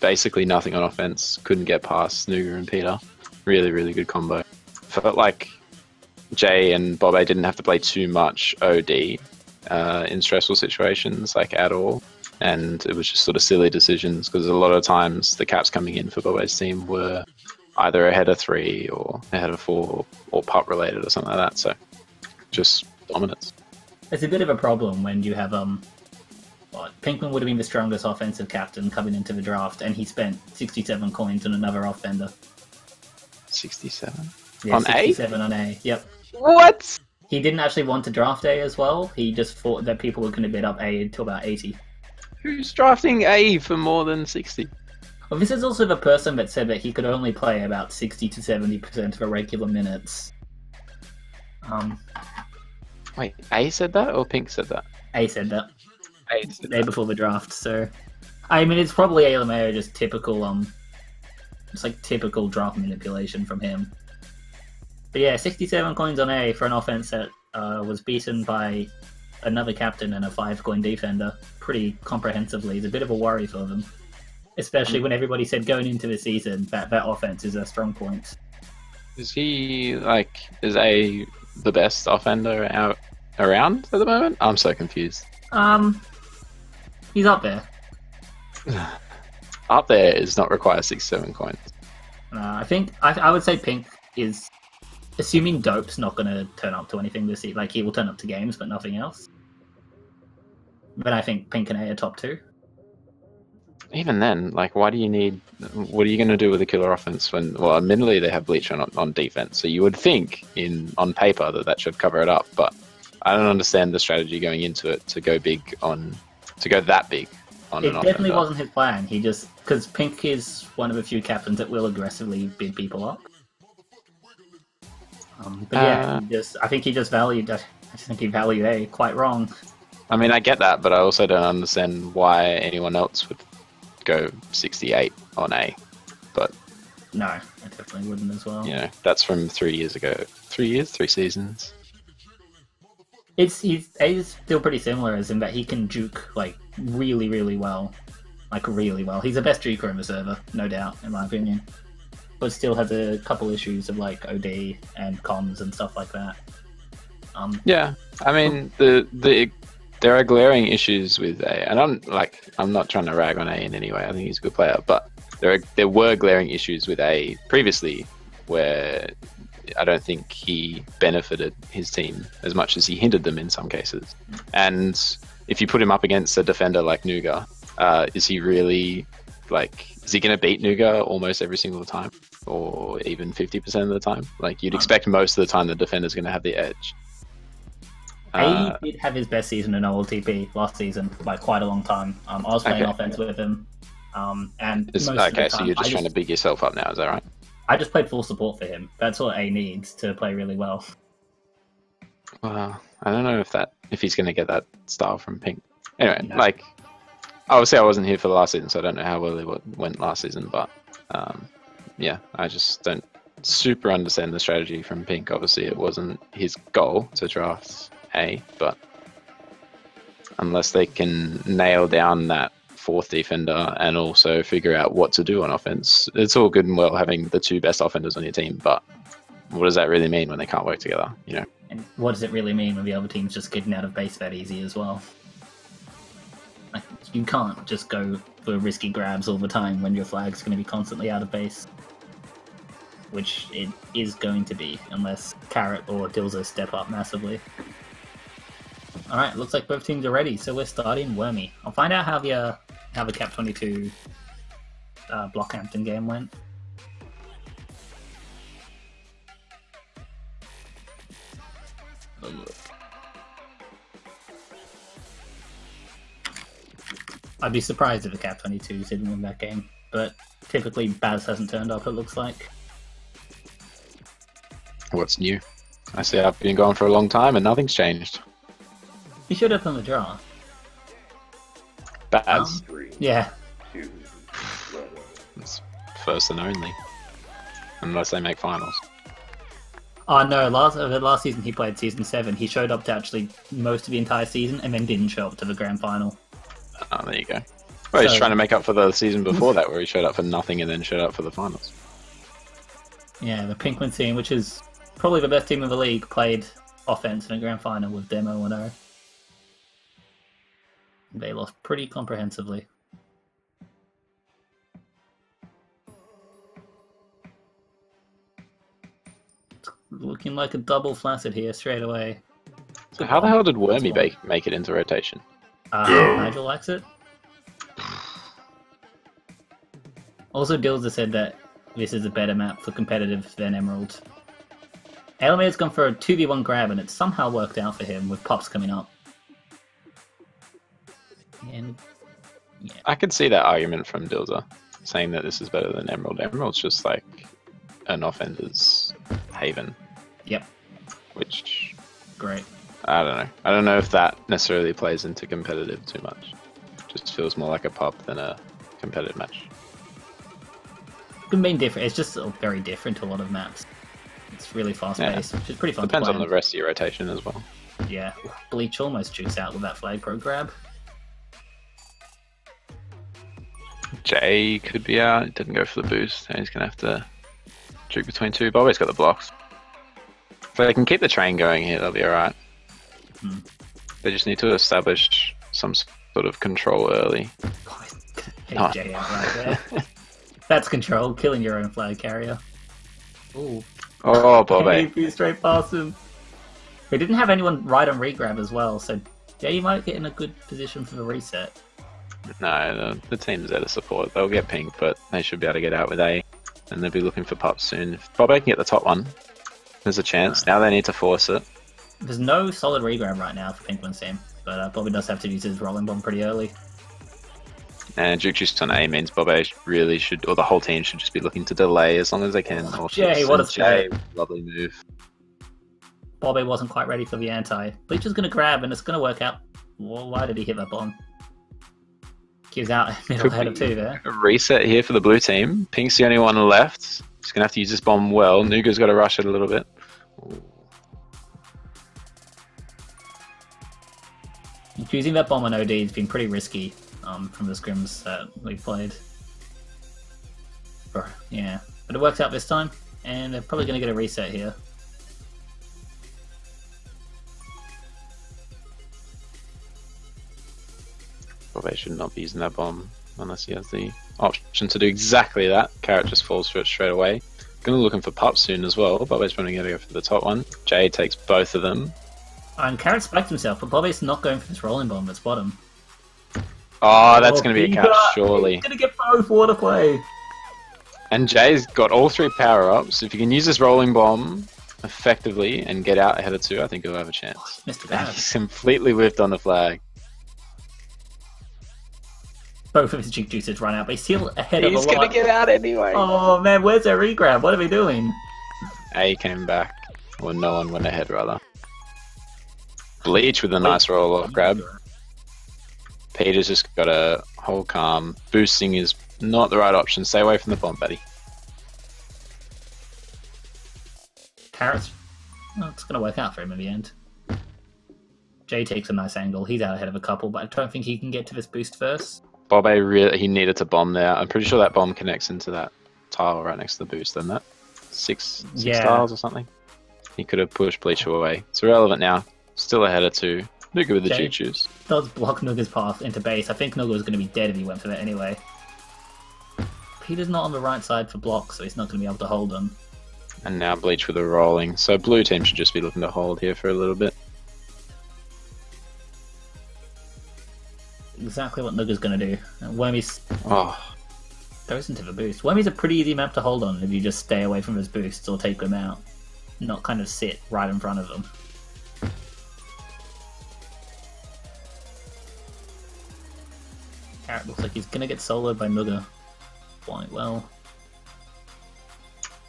Basically nothing on offense. Couldn't get past Nuga and Peter. Really, really good combo. Felt like Jay and Bobe didn't have to play too much OD in stressful situations, like at all. And it was just sort of silly decisions, because a lot of times the caps coming in for Bobe's team were either ahead of 3 or ahead of 4 or putt related or something like that. So just dominance. It's a bit of a problem when you have Pinkman would have been the strongest offensive captain coming into the draft, and he spent 67 coins on another offender. 67 Yeah, on 67 on A. Yep. What? He didn't actually want to draft A as well. He just thought that people were going to bid up A to about 80. Who's drafting A for more than 60? Well, this is also the person that said that he could only play about 60 to 70% of the regular minutes. Wait, A said that or Pink said that? A said that. A said Day that. before the draft, so... I mean, it's probably A LMAO, just typical, it's like typical draft manipulation from him. But yeah, 67 coins on A for an offense that was beaten by another captain and a 5-coin defender pretty comprehensively is a bit of a worry for them. Especially when everybody said going into the season that that offense is a strong point. Is he, is A the best offender out around at the moment? I'm so confused. He's up there. Up there does not require 67 coins. I would say Pink is, assuming Dope's not going to turn up to anything this season, like he will turn up to games but nothing else. But I think Pink and A are top 2. Even then, why do you need... What are you going to do with a killer offense when... Well, admittedly, they have Bleach on defense, so you would think, on paper, that should cover it up, but I don't understand the strategy going into it to go big on... To go that big on an offender. It definitely offender. wasn't his plan. He just... Because Pink is one of the few captains that will aggressively bid people up. But yeah, I think he just valued... I just think he valued A quite wrong. I mean, I get that, but I also don't understand why anyone else would go 68 on A. But no, I definitely wouldn't as well. You know, that's from 3 years ago. 3 years, 3 seasons. He's still pretty similar, as in that he can juke really, really well, really well. He's the best juker in the server, no doubt, in my opinion. But still has a couple issues of OD and comms and stuff like that. Yeah, I mean there are glaring issues with A, and I'm not trying to rag on A in any way. I think he's a good player, but there were glaring issues with A previously where I don't think he benefited his team as much as he hindered them in some cases. And if you put him up against a defender like Nooga, is he really is he going to beat Nooga almost every single time, or even 50% of the time? You'd expect most of the time the defender's going to have the edge. A did have his best season in OLTP last season by quite a long time. I was playing offense with him, and most of the time, so you're just trying to big yourself up now, is that right? I just played full support for him. That's what A needs to play really well. Well, I don't know if he's going to get that style from Pink. Anyway, No. Obviously I wasn't here for the last season, so I don't know how well it went last season, but yeah, I just don't super understand the strategy from Pink. Obviously it wasn't his goal to draft A, but unless they can nail down that 4th defender and also figure out what to do on offense, it's all good and well having the 2 best offenders on your team, but what does that really mean when they can't work together, you know? And what does it really mean when the other team's just getting out of base that easy as well? You can't just go for risky grabs all the time when your flag's going to be constantly out of base. Which it is going to be, unless Carrot or Dilzo step up massively. Alright, looks like both teams are ready, so we're starting Wormy. I'll find out how the Cap 22 Blockhampton game went. I'd be surprised if the Cap 22s didn't win that game, but typically Baz hasn't turned up, it looks like. What's new? I see I've been going for a long time and nothing's changed. He showed up on the draw. Baz. 3, Yeah. 2, 1. It's first and only. Unless they make finals. Oh no, last season he played Season 7. He showed up to actually most of the entire season and then didn't show up to the Grand Final. Oh, there you go. Well, he's trying to make up for the season before that where he showed up for nothing and then showed up for the finals. Yeah, the Pinkman team, which is probably the best team in the league, played offense in a Grand Final with Demo and O. They lost pretty comprehensively. It's looking like a double flaccid here straight away. So how the hell did Wormy make it into rotation? Nigel likes it. Also, Dilza said that this is a better map for competitive than Emerald. Elmir's gone for a 2v1 grab and it somehow worked out for him with Pops coming up. And yeah. I could see that argument from Dilza, saying that this is better than Emerald. Emerald's just like an offender's haven. Yep. Which... Great. I don't know. I don't know if that necessarily plays into competitive too much. Just feels more like a pop than a competitive match. It can mean different. It's just very different to a lot of maps. It's really fast-paced, which is pretty fun. Depends to play on the rest of your rotation as well. Yeah, Bleach almost jukes out with that flag pro grab. Jay could be out. Didn't go for the boost. He's gonna have to juke between two. Bobby's got the blocks. If they can keep the train going here, they'll be alright. They just need to establish some sort of control early. Hey, Jay out right there. That's control, killing your own flag carrier. Ooh. Oh, Bobby. He straight past him. They didn't have anyone right on regrab as well, so Jay might get in a good position for the reset. No, the team's there to support. They'll get pink, but they should be able to get out with A. And they'll be looking for pops soon. If Bobby can get the top one, there's a chance. Now they need to force it. There's no solid regrab right now for PINKSMEN's team, but Bobby does have to use his rolling bomb pretty early. And juke juice on A means Bobby really should, or the whole team should just be looking to delay as long as they can. Jay, what a Jay, lovely move. Bobby wasn't quite ready for the anti. Bleach is going to grab, and it's going to work out. Well, why did he hit that bomb? Gives out middle head of two there. A reset here for the blue team. Pink's the only one left. He's going to have to use this bomb well. NOOGAS got to rush it a little bit. Ooh. Using that bomb on OD has been pretty risky from the scrims that we've played. Yeah, but it worked out this time, and they're probably going to get a reset here. Bobby should not be using that bomb unless he has the option to do exactly that. Carrot just falls for it straight away. Gonna looking for Pup soon as well. Bobby's probably going to go for the top one. Jay takes both of them. And Carrot spiked himself, but Bobby's not going for this rolling bomb that's bottom. Oh, that's going to be a catch, surely. He's going to get both water play. And Jay's got all three power-ups. If you can use this rolling bomb effectively and get out ahead of two, I think he'll have a chance. Mr. Bad. He's completely whiffed on the flag. Both of his juke juices run out, but he's still ahead of a lot. He's going to get out anyway. Oh man, where's their regrab? What are we doing? A came back. Well, no one went ahead, rather. Bleach with a nice roll-off grab. Peter's just got to hold calm. Boosting is not the right option. Stay away from the bomb, buddy. Carrot's... Well, it's going to work out for him in the end. Jay takes a nice angle. He's out ahead of a couple, but I don't think he can get to this boost first. Bobby really he needed to bomb there. I'm pretty sure that bomb connects into that tile right next to the boost, doesn't it? Six tiles or something. He could have pushed Bleach away. It's irrelevant now. Still ahead of two. NOOGA with the juke juice. Does block NOOGA's path into base. I think NOOGA was going to be dead if he went for that anyway. Peter's not on the right side for block, so he's not going to be able to hold him. And now Bleach with a rolling. So blue team should just be looking to hold here for a little bit. Exactly what NOOGA's going to do. And Wormy's goes into the boost. Wormy's a pretty easy map to hold on if you just stay away from his boosts or take them out. Not kind of sit right in front of them. Carrot looks like he's going to get soloed by NOOGA. Quite well.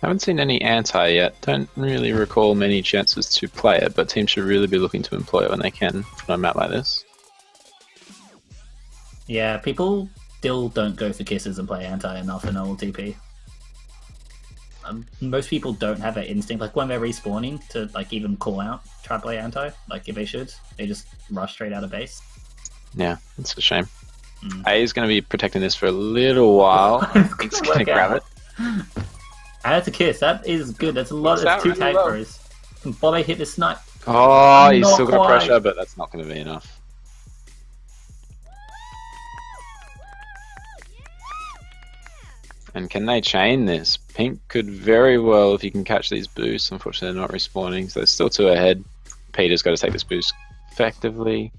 Haven't seen any anti yet. Don't really recall many chances to play it, but teams should really be looking to employ it when they can on a map like this. Yeah, people still don't go for kisses and play anti enough in OLTP. Most people don't have that instinct, like when they're respawning, to like even call out, try to play anti, like if they should. They just rush straight out of base. Yeah, it's a shame. A is going to be protecting this for a little while. He's going to grab it. And that's a kiss. That is good. That's a lot. That's two tag throws. Can Bobby hit the snipe? Oh, he's still got pressure, but that's not going to be enough. And can they chain this? Pink could very well, if he can catch these boosts. Unfortunately, they're not respawning, so they're still two ahead. Peter's got to take this boost effectively.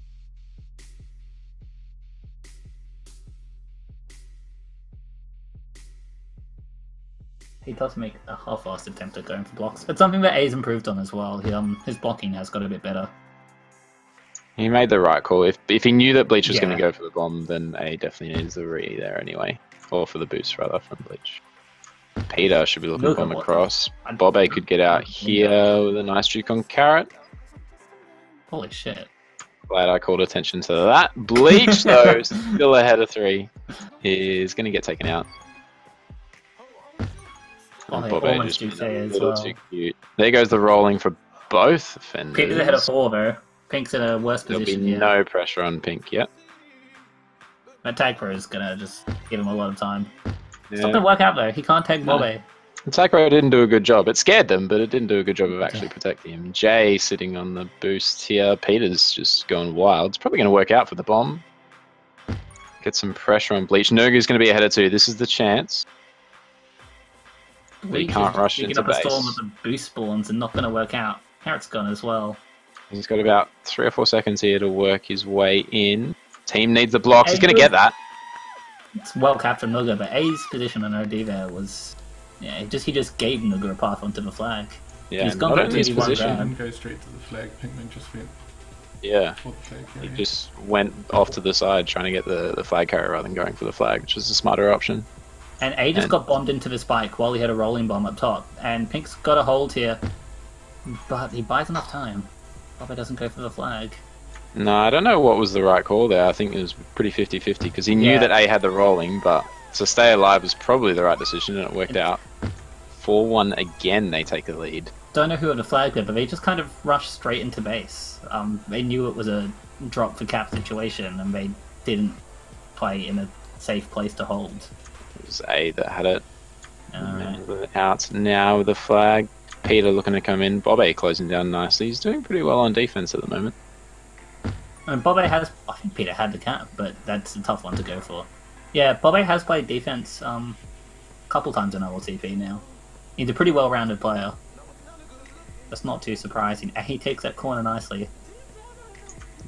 He does make a half-assed attempt at going for blocks. It's something that A's improved on as well. His blocking has got a bit better. He made the right call. If he knew that Bleach was going Yeah. to go for the bomb, then A definitely needs the re there anyway. Or for the boost, rather, from Bleach. Peter should be looking Look for at bomb what across. the- Bobe could get out here with a nice juke on Carrot. Holy shit. Glad I called attention to that. Bleach, though, still ahead of 3. He's going to get taken out. Oh, And they Bobe almost just do went say a as little well. too cute. There goes the rolling for both offenders. Peter's ahead of 4 though. Pink's in a worse There'll be position here. no pressure on Pink yet. That tag pro is gonna just give him a lot of time. It's not Yeah. gonna work out though. He can't tag No. Bobe. The Taco didn't do a good job. It scared them, but it didn't do a good job of actually protecting him. Jay sitting on the boost here. Peter's just going wild. It's probably going to work out for the bomb. Get some pressure on Bleach. Noogaa's going to be ahead of 2. This is the chance. But he can't rush picking into up a storm base. with the boost spawns and not gonna work out. Carrot's gone as well. He's got about 3 or 4 seconds here to work his way in. Team needs the blocks. He's going to get that. It's well capped from Nooga, but A's position on OD there was, yeah, he just gave Nooga a path onto the flag. Yeah, He's gone not for only his 2v1 position. grab. Didn't go straight to the flag. Pinkman just went Yeah. for the flag He carrier. just went off to the side trying to get the flag carrier rather than going for the flag, which is a smarter option. And A just And- got bombed into the spike while he had a rolling bomb up top. And Pink's got a hold here, but he buys enough time. Probably doesn't go for the flag. No, I don't know what was the right call there. I think it was pretty 50-50 because he knew Yeah. that A had the rolling, but to stay alive was probably the right decision and it worked out. 4-1 again, they take the lead. Don't know who had the flag there, but they just kind of rushed straight into base. They knew it was a drop for cap situation, and they didn't play in a safe place to hold. It was A that had it. Alright. Out now with the flag. Peter looking to come in. Bobe closing down nicely. He's doing pretty well on defense at the moment. I mean, Bobe has. I think Peter had the cap, but that's a tough one to go for. Yeah, Bobe has played defense a couple times in OLTP now. He's a pretty well-rounded player. That's not too surprising. And he takes that corner nicely.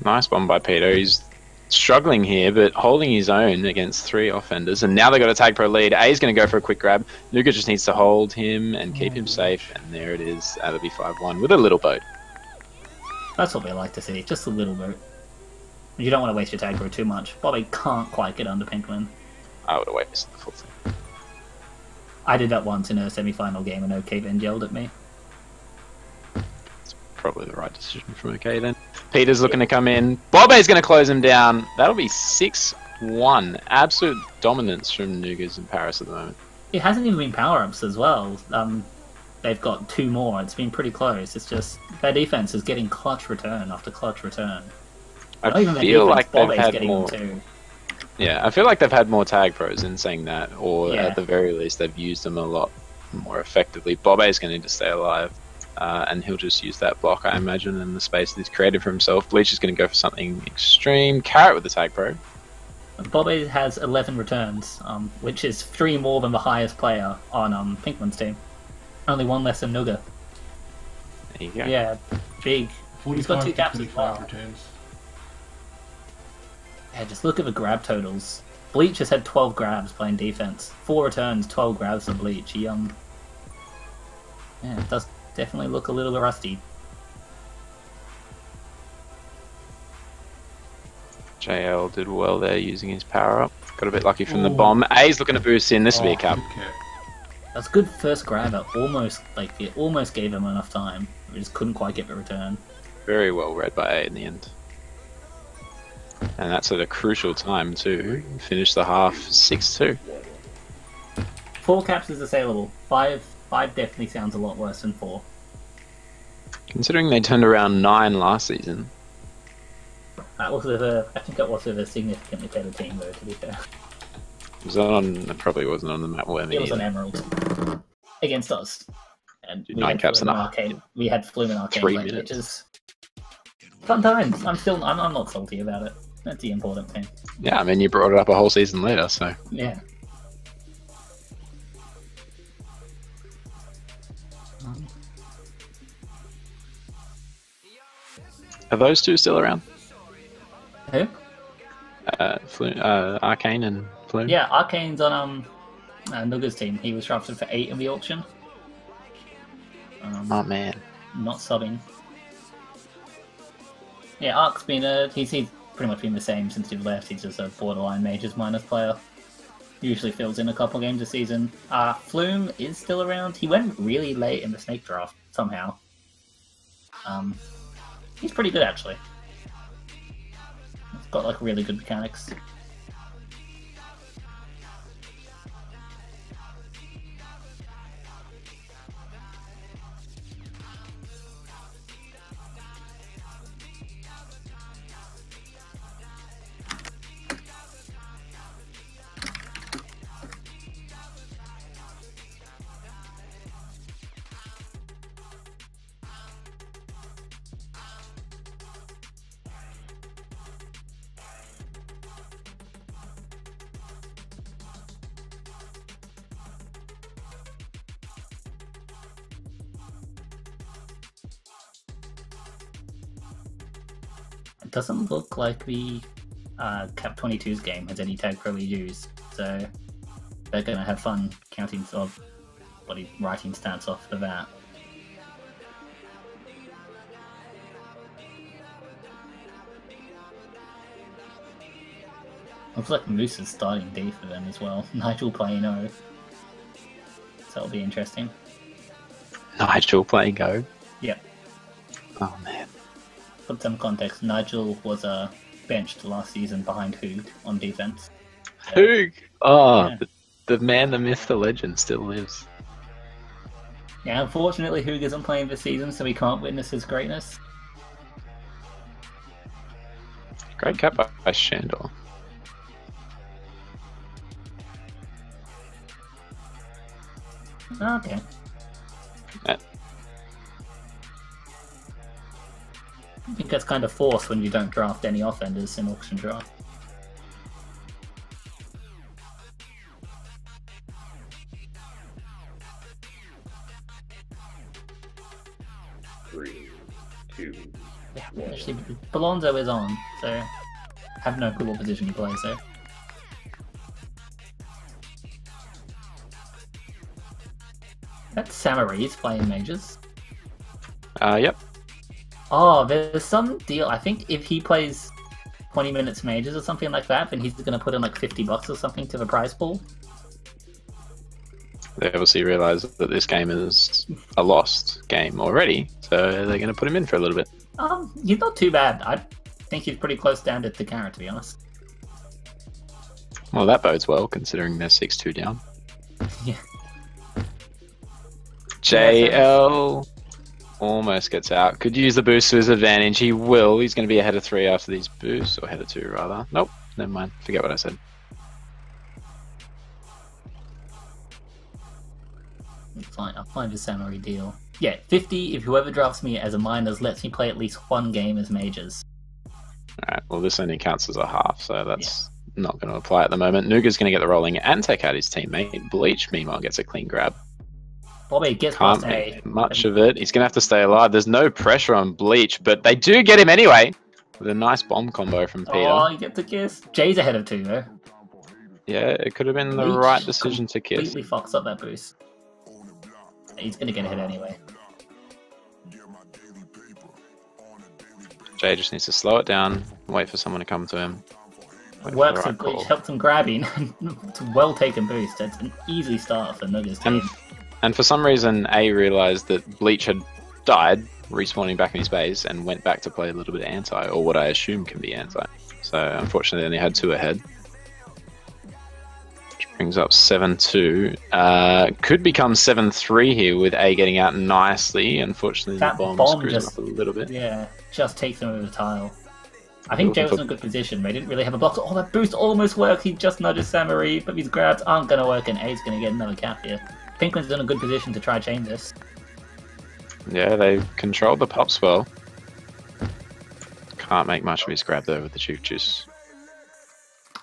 Nice bomb by Peter. He's struggling here, but holding his own against 3 offenders. And now they've got a tag pro lead. A's going to go for a quick grab. Nooga just needs to hold him and keep him safe. And there it is. That'll be 5-1 with a little boat. That's what we like to see, just a little bit. You don't want to waste your tag pro too much. Bobe can't quite get under Pinkman. I would have wasted the full thing. I did that once in a semi-final game and OK then yelled at me. Probably the right decision from OK then. Peter's looking to come in. Bobe's going to close him down. That'll be 6-1. Absolute dominance from Noogas in Paris at the moment. It hasn't even been power-ups as well. They've got 2 more. It's been pretty close. It's just their defense is getting clutch return after clutch return. Not even I their feel defense, like they've Bobe's had getting more. them too. Yeah, I feel like they've had more tag pros in saying that, or Yeah. at the very least, they've used them a lot more effectively. Bobe's going to need to stay alive, and he'll just use that block, I imagine, in the space that he's created for himself. Bleach is going to go for something extreme. Carrot with the tag pro. Bobe has 11 returns, which is 3 more than the highest player on Pinkman's team. Only 1 less than Nooga. There you go. Yeah, big. He's got 45 2 to caps as 25 well. returns. Yeah, just look at the grab totals. Bleach has had 12 grabs playing defense. 4 returns, 12 grabs for Bleach. He, yeah, it does definitely look a little bit rusty. JL did well there using his power up. Got a bit lucky from the Ooh. bomb. A's looking to boost in. This will be a cap. Good cap. That's a good first grab. It almost gave him enough time. We just couldn't quite get the return. Very well read by A in the end. And that's at a crucial time too. Finish the half 6-2. 4 caps is assailable. 5 definitely sounds a lot worse than 4. Considering they turned around 9 last season. I think that was with a significantly better team though, to be fair. Was that on? It probably wasn't on the map Wormy It was an either. Emerald. Against us. And we 9 had caps and Flume a Arcade. We had Flume and Arcade 3 late, minutes. which is fun times. I'm not salty about it. That's the important thing. Yeah, I mean you brought it up a whole season later, so Yeah. Are those two still around? Who? Arcane and Flume? Yeah, Arcane's on NOOGAS team. He was drafted for 8 in the auction. Oh man. Not subbing. Yeah, Ark's been he's pretty much been the same since he left. He's just a borderline Majors minus player. Usually fills in a couple games a season. Flume is still around. He went really late in the Snake draft somehow. He's pretty good actually. He's got like really good mechanics. It doesn't look like the Cap 22's game has any tag pro used, so they're going to have fun counting of writing stats off the bat. Looks like Moose is starting D for them as well. Nigel playing O. So that'll be interesting. Nigel playing Go? Yep. Oh man. Put some context, Nigel was benched last season behind Hoog on defense. So, Hoog! Oh, yeah. the man, the myth, the legend still lives. Yeah, unfortunately Hoog isn't playing this season, so we can't witness his greatness. Great cap by Shandor. Okay. I think that's kind of forced when you don't draft any offenders in auction draft. Three, two, Yeah, actually, Belonzo is on, so I have no clue what position he plays there. That's Samari's playing Majors. Yep. Oh, there's some deal. I think if he plays 20 minutes Majors or something like that, then he's going to put in like $50 or something to the prize pool. They obviously realise that this game is a lost game already, so they're going to put him in for a little bit. He's not too bad. I think he's pretty close down to Takara, to be honest. Well, that bodes well, considering they're 6-2 down. Yeah. JL almost gets out. Could use the boost to his advantage. He will. He's going to be ahead of 3 after these boosts, or ahead of 2 rather. Nope, never mind. Forget what I said. Fine, I'll find a Samurai deal. Yeah, 50 if whoever drafts me as a minors lets me play at least one game as Majors. Alright, well this only counts as a half, so that's not going to apply at the moment. Nooga's going to get the rolling and take out his teammate. Bleach, meanwhile, gets a clean grab. Bobby gets Can't past A. make much of it. He's going to have to stay alive. There's no pressure on Bleach, but they do get him anyway. With a nice bomb combo from Peter. Oh, he gets a kiss. Jay's ahead of 2 though. Yeah, it could have been the Bleach right decision to kiss. Completely fucks up that boost. He's going to get ahead anyway. Jay just needs to slow it down, wait for someone to come to him. Works with Bleach, helps him grabbing. It's a well taken boost. It's an easy start for NOOGA's team. And for some reason, A realised that Bleach had died, respawning back in his base, and went back to play a little bit of anti, or what I assume can be anti. So unfortunately, they only had 2 ahead. Which brings up 7-2. Could become 7-3 here with A getting out nicely. Unfortunately, That the bomb screws just, him up a little bit. Yeah, just takes him over the tile. I think Jay was in a good position. They didn't really have a block. Oh, that boost almost worked. He just nudges Samurai, but these grabs aren't going to work, and A's going to get another cap here. Pinkman's in a good position to try chain this. Yeah, they controlled the pops well. Can't make much of his grab though with the Chief Juice.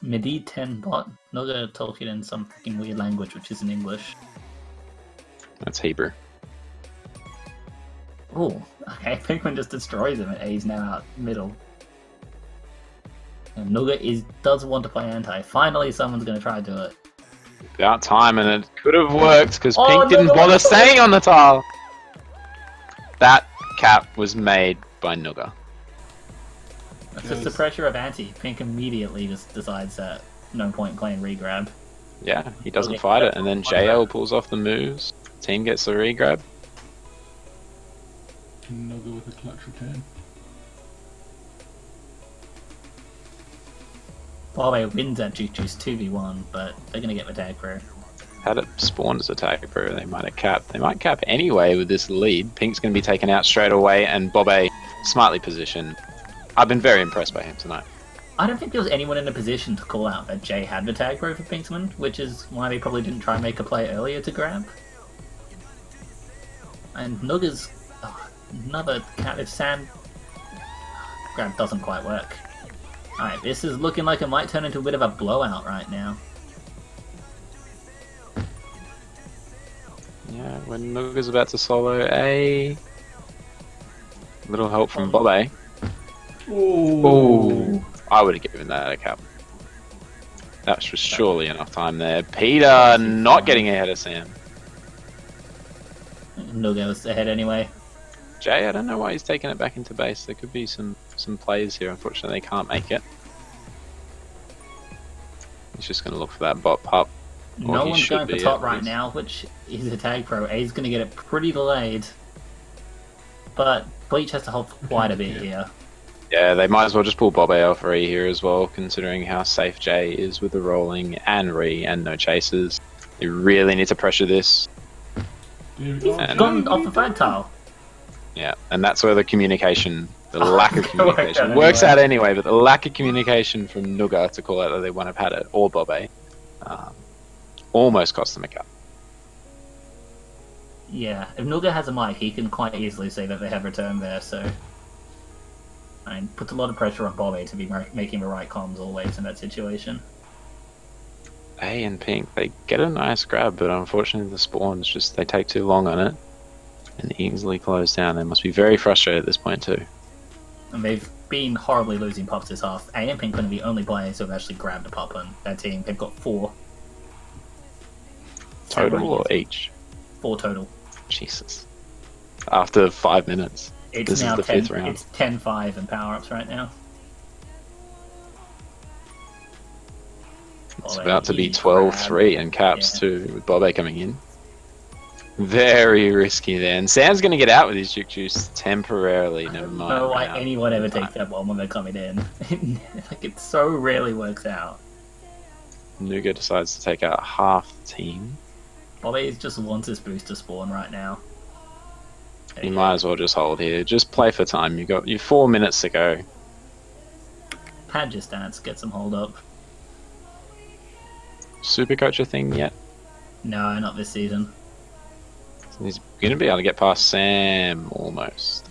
Midi 10 bot. Noga talking in some fucking weird language, which is in English. That's Hebrew. Oh, okay. Pinkman just destroys him. He's now out middle. And Nooga does want to play anti. Finally, someone's going to try to do it. About time, and it could have worked because Oh, Pink didn't Nooga bother went for it. staying on the tile. That cap was made by Nooga. That's just the pressure of anti. Pink immediately just decides that no point playing regrab. Yeah, he doesn't Okay, fight it, that's and then one JL grab. pulls off the moves. Team gets the regrab. Nooga with a clutch return. Huawei wins at Juke Juice 2v1, but they're going to get the tag through. Had it spawned as a tag pro, they might have capped. They might cap anyway with this lead. Pink's going to be taken out straight away, and Bobe smartly positioned. I've been very impressed by him tonight. I don't think there was anyone in a position to call out that Jay had the tag throw for PINKSMEN, which is why they probably didn't try and make a play earlier to grab. And Nooga's another cat if Sam grab doesn't quite work. Alright, this is looking like it might turn into a bit of a blowout right now. Yeah, when Nooga's about to solo a little help from Bobe. Ooh. I would have given that a cap. That was surely enough time there. Peter not getting ahead of Sam. Nooga was ahead anyway. Jay, I don't know why he's taking it back into base. There could be some plays here. Unfortunately, they can't make it. He's just going to look for that bot pup. No he one's should going for be, top at right least. now, which is a tag pro. A's going to get it pretty delayed. But Bleach has to hold for quite a bit here. Yeah, they might as well just pull Bobe off Ree here as well, considering how safe Jay is with the rolling and Ree and no chases. They really need to pressure this. He's Gone off the flag tile. Yeah, and that's where the communication, the lack of it's gonna work communication, out works anyway. out anyway, but the lack of communication from Nooga to call out that they wouldn't have had it, or Bobe, almost cost them a cup. Yeah, if Nooga has a mic, he can quite easily say that they have returned there, so... And puts a lot of pressure on Bobby to be making the right comms always in that situation. A and Pink, they get a nice grab, but unfortunately the spawns just, they take too long on it, and easily close down. They must be very frustrated at this point too. And they've been horribly losing pups this half. A and Pink are the only players who have actually grabbed a pup on their team. They've got 4. Total or each? 4 total. Jesus. After 5 minutes. It's This now is the 10, fifth round. It's 10-5 in power-ups right now. It's Bobe, about to be easy 12-3 grab. and caps Yeah. too, with Bobe coming in. Very risky there. And Sam's going to get out with his Juke Juice temporarily, never I don't mind. know why now. anyone ever takes that bomb when they're coming in. Like, it so rarely works out. Nooga decides to take out half the team. Bobby just wants his boost to spawn right now. You might as well just hold here. Just play for time. You've got 4 minutes to go. Pad your stance, get some hold up. Super coach a thing yet? No, not this season. He's going to be able to get past Sam almost.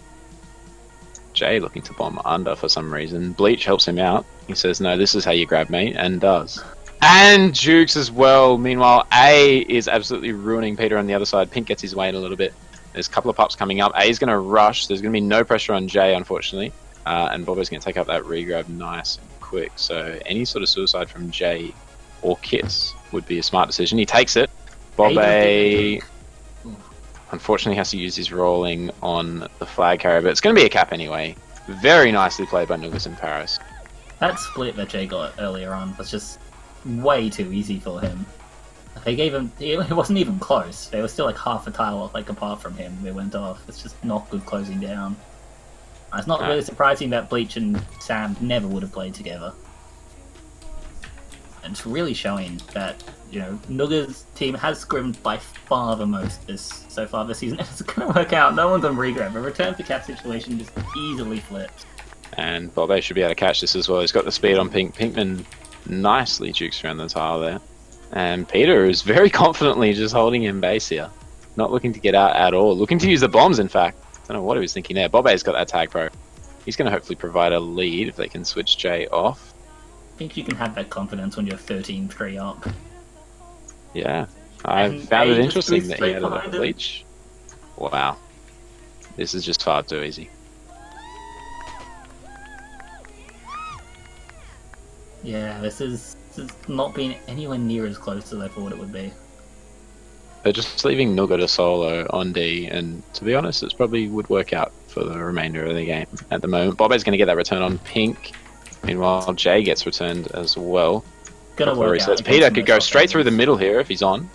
Jay looking to bomb under for some reason. Bleach helps him out. He says, no, this is how you grab me, and does. And Jukes as well. Meanwhile, A is absolutely ruining Peter on the other side. Pink gets his way in a little bit. There's a couple of pups coming up. A is going to rush. There's going to be no pressure on Jay, unfortunately. And Bobo's going to take up that regrab nice and quick. So any sort of suicide from Jay or Kiss would be a smart decision. He takes it. Bobe unfortunately has to use his rolling on the flag carrier, but it's going to be a cap anyway. Very nicely played by Noogas in Paris. That split that Jay got earlier on was just way too easy for him. They gave him... It wasn't even close. They were still like half a tile like apart from him. They went off. It's just not good closing down. It's not really surprising that Bleach and Sam never would have played together. And it's really showing that, you know, Nooga's team has scrimmed by far the most so far this season. It's going to work out. No one's on regrab. A return to cap situation just easily flips. And Bobe should be able to catch this as well. He's got the speed on Pink. Pinkman nicely jukes around the tile there. And Peter is very confidently just holding in base here. Not looking to get out at all. Looking to use the bombs, in fact. Don't know what he was thinking there. Bobe's got that tag pro. He's going to hopefully provide a lead if they can switch Jay off. I think you can have that confidence when you're 13-3 up. Yeah. I And found A it just interesting goes that he straight had a behind him. Bleach. Wow. This is just far too easy. Yeah, this is not been anywhere near as close as I thought it would be. They're just leaving Nooga to solo on D, and to be honest, it probably would work out for the remainder of the game at the moment. Bobe's going to get that return on Pink. Meanwhile, Jay gets returned as well. Gonna work out. Peter could go straight through the middle here if he's on.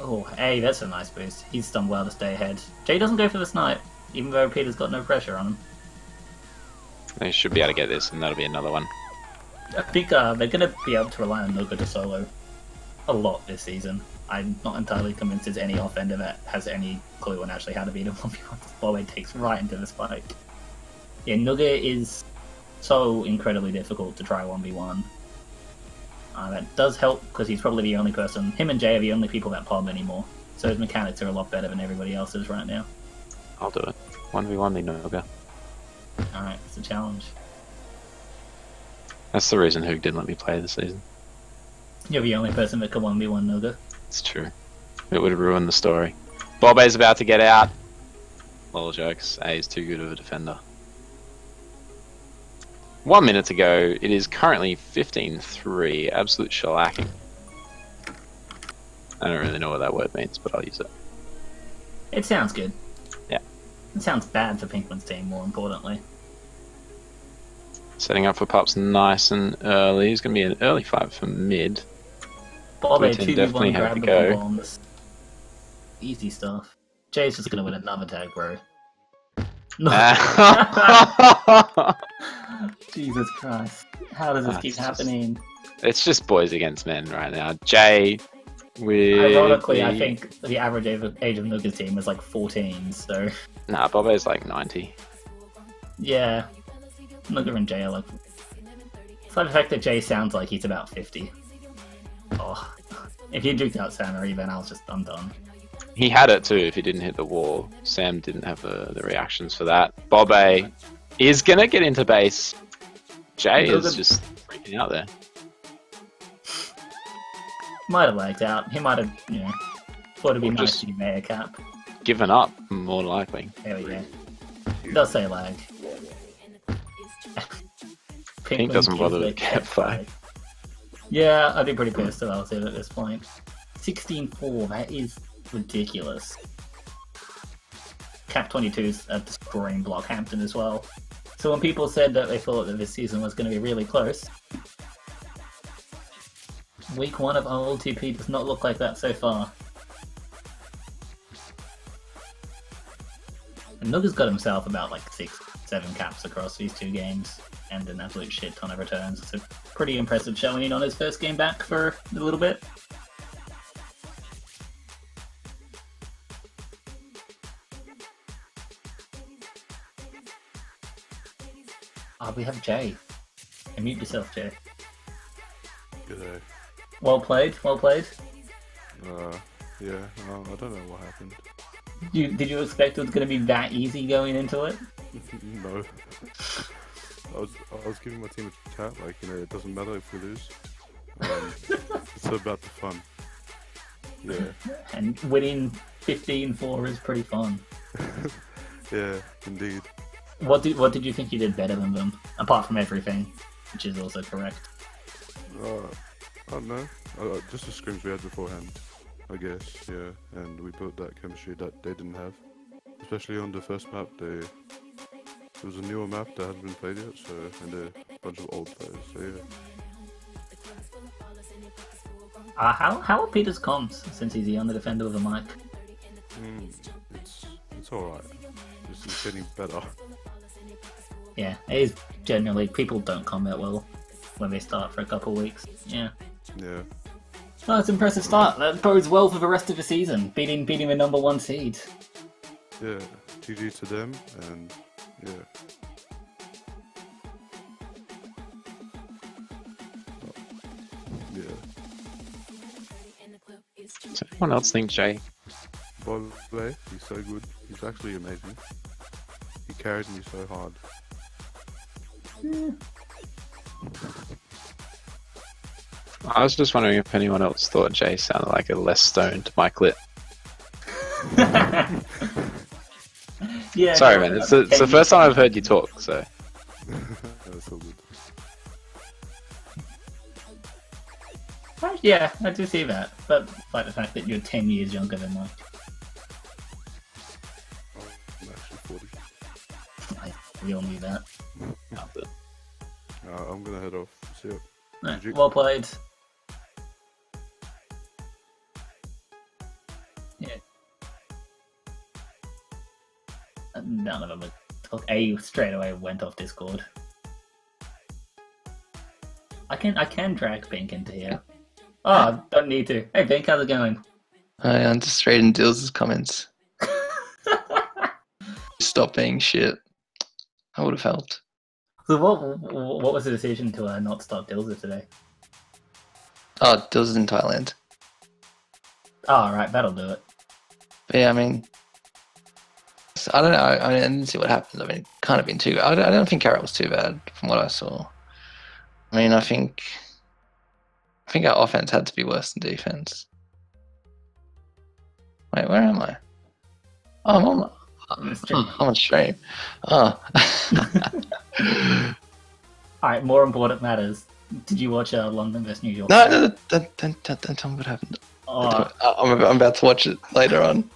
Oh, hey, that's a nice boost. He's done well to stay ahead. Jay doesn't go for the snipe, even though Peter's got no pressure on him. They should be able to get this, and that'll be another one. I think they're going to be able to rely on Nooga to solo a lot this season. I'm not entirely convinced there's any offender that has any clue on actually how to beat him 1v1. Bobe takes right into the spike. Yeah, Nooga is so incredibly difficult to try 1v1. That does help because he's probably the only person. Him and Jay are the only people that pub anymore. So his mechanics are a lot better than everybody else's right now. I'll do it. 1v1 the Nooga. Alright, it's a challenge. That's the reason Hoog didn't let me play this season. You're the only person that can 1v1 Nooga. It's true. It would have ruined the story. Bobe's about to get out. Lol jokes. A is too good of a defender. 1 minute to go. It is currently 15-3. Absolute shellacking. I don't really know what that word means, but I'll use it. It sounds good. Yeah. It sounds bad for Pinkman's team, more importantly. Setting up for Pups nice and early. It's going to be an early fight for mid. Bobe, definitely 2v1 have grab to the go. bombs. Easy stuff. Jay's just going to win another tag, bro. No. Jesus Christ. How does this keep happening? It's just boys against men right now. Jay with... Ironically, I think the average age of Nooga's team is like 14, so... Nah, Bobe's like 90. Yeah. Nooga and Jay are like... It's like the fact that Jay sounds like he's about 50. Oh. If you juked out Samurai, then I'm done. He had it too if he didn't hit the wall. Sam didn't have the reactions for that. Bobe is going to get into base. Jay is just freaking out there. Might have lagged out. He might have, thought it'd be Or nice just to be Mayor Cap. given up, more likely. There we go. It does say lag. Pink doesn't bother to get flag. Yeah, I'd be pretty pissed about it at this point. 16-4, that is ridiculous. Cap 22's destroying Blockhampton as well. So when people said that they thought that this season was going to be really close, week 1 of OLTP does not look like that so far. And Nooga's got himself about like 6-7 caps across these 2 games, and an absolute shit ton of returns. It's a pretty impressive showing on his first game back for a little bit. We have Jay. Mute yourself, Jay. G'day. Well played, well played. Yeah, I don't know what happened. Did you expect it was going to be that easy going into it? No. I was giving my team a chat, like, it doesn't matter if we lose. It's about the fun. Yeah. And winning 15-4 is pretty fun. Yeah, indeed. What did you think you did better than them? Apart from everything, which is also correct. I don't know. Just the scrims we had beforehand, I guess, yeah. And we built that chemistry that they didn't have. Especially on the first map, it was a newer map that hadn't been played yet, so, and a bunch of old players, so yeah. How are Peter's comms, since he's the only defender with a mic? It's alright. It's getting better. Yeah, it is generally, people don't comment well when they start for a couple of weeks. Yeah. Yeah. Well, it's an impressive start. That bodes well for the rest of the season, beating the #1 seed. Yeah, GG to them, and yeah. Yeah. Does anyone else think Jay? Bobe, he's so good. He's actually amazing. He carried me so hard. I was just wondering if anyone else thought Jay sounded like a less stoned Mike Litt. Yeah. Sorry, no, man. It's the first time I've heard you talk, so. That's all good. Yeah, I do see that. But like the fact that you're 10 years younger than Mike. I'm actually 40. We all knew that. I'm gonna head off. See ya. Right, GG. well played. Yeah. None of them would talk. A straight away went off Discord. I can drag Pink into here. Oh, don't need to. Hey Pink, how's it going? I'm just reading Dills' comments. Stop being shit. I would have helped. So what was the decision to not start Dilzer today? Oh, Dills is in Thailand. Oh, right, that'll do it. But yeah, I mean, I don't know. I didn't see what happened. I mean, it can't have been too. I don't think Carrot was too bad from what I saw. I mean, I think our offense had to be worse than defense. Wait, where am I? Oh, I'm on stream. Oh. Alright, more important matters. Did you watch London vs New York? No, don't tell me what happened. Oh, I'm about to watch it later on.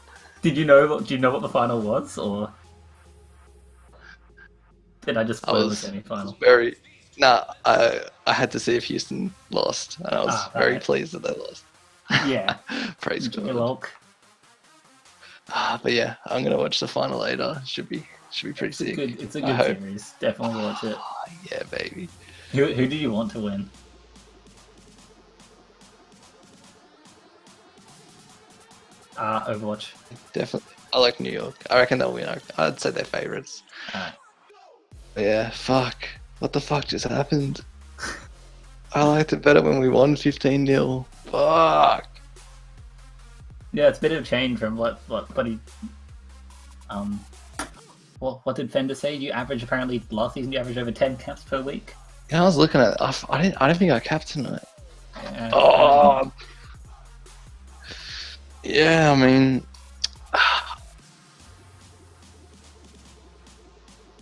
do you know what the final was, or did I just spoil the semi-final? I had to see if Houston lost, and I was very pleased that they lost. Yeah. Praise God. Good luck. But yeah, I'm gonna watch the final later. Should be pretty sick. It's a good series. Definitely watch it. Yeah, baby. Who do you want to win? Overwatch. Definitely. I like New York. I reckon they'll win. I'd say they're favorites. Alright. Yeah, fuck. What the fuck just happened? I liked it better when we won 15-0. Fuck. Yeah, it's a bit of a change from what did Fender say? You average apparently last season you averaged over 10 caps per week. Yeah, I was looking at it. I don't think I capped tonight. Yeah. Oh. Yeah, I mean,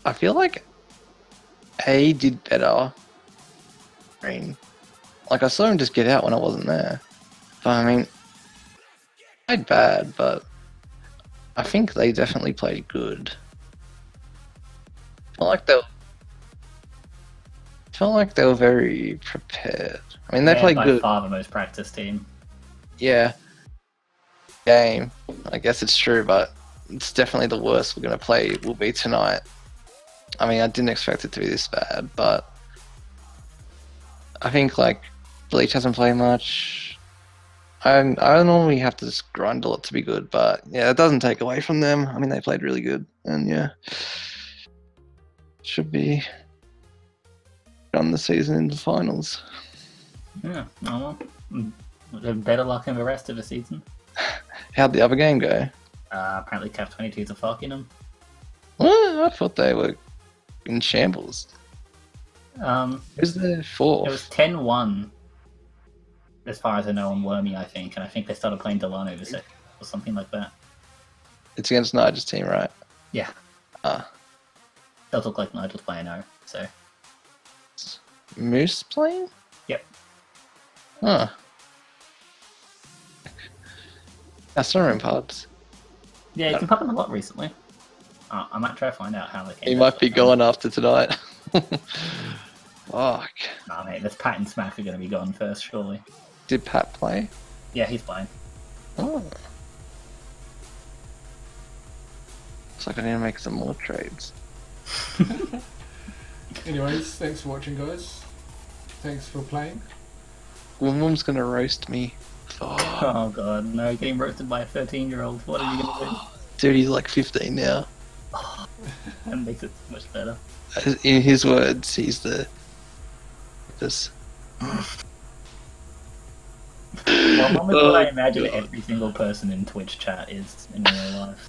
I feel like A did better. I mean, like I saw him just get out when I wasn't there. But I mean, played bad, but I think they definitely played good. Felt like they were very prepared. I mean, they played good. By far the most practiced team. Yeah. Game. I guess it's true, but it's definitely the worst we're going to play will be tonight. I mean, I didn't expect it to be this bad, but I think, like, Bleach hasn't played much. I normally have to just grind a lot to be good, but yeah, it doesn't take away from them. I mean, they played really good, and yeah, should be on the season in the finals. Yeah, oh well. Better luck in the rest of the season. How'd the other game go? Apparently Cap 22's a fucking them. What? I thought they were in shambles. Who's the fourth? It was 10-1, as far as I know, on Wormy, I think, and I think they started playing Delano this or something like that. It's against Nigel's team, right? Yeah. Does look like Nigel's playing now, so. Moose playing? Yep. Huh. I saw him in pubs. Yeah, he's been popping a lot recently. I might try to find out how they came. He might be going after tonight. Fuck. Nah, mate, this Pat and Smack are going to be going first, surely. Did Pat play? Yeah, he's playing. Oh. Looks like I need to make some more trades. Anyways, thanks for watching, guys. Thanks for playing. Woom's gonna roast me. Oh. Oh god, no, getting roasted by a 13-year-old. What are you going to do? Dude, he's like 15 now. That makes it so much better. In his words, he's this. Well, mom is what I imagine every single person in Twitch chat is in real life.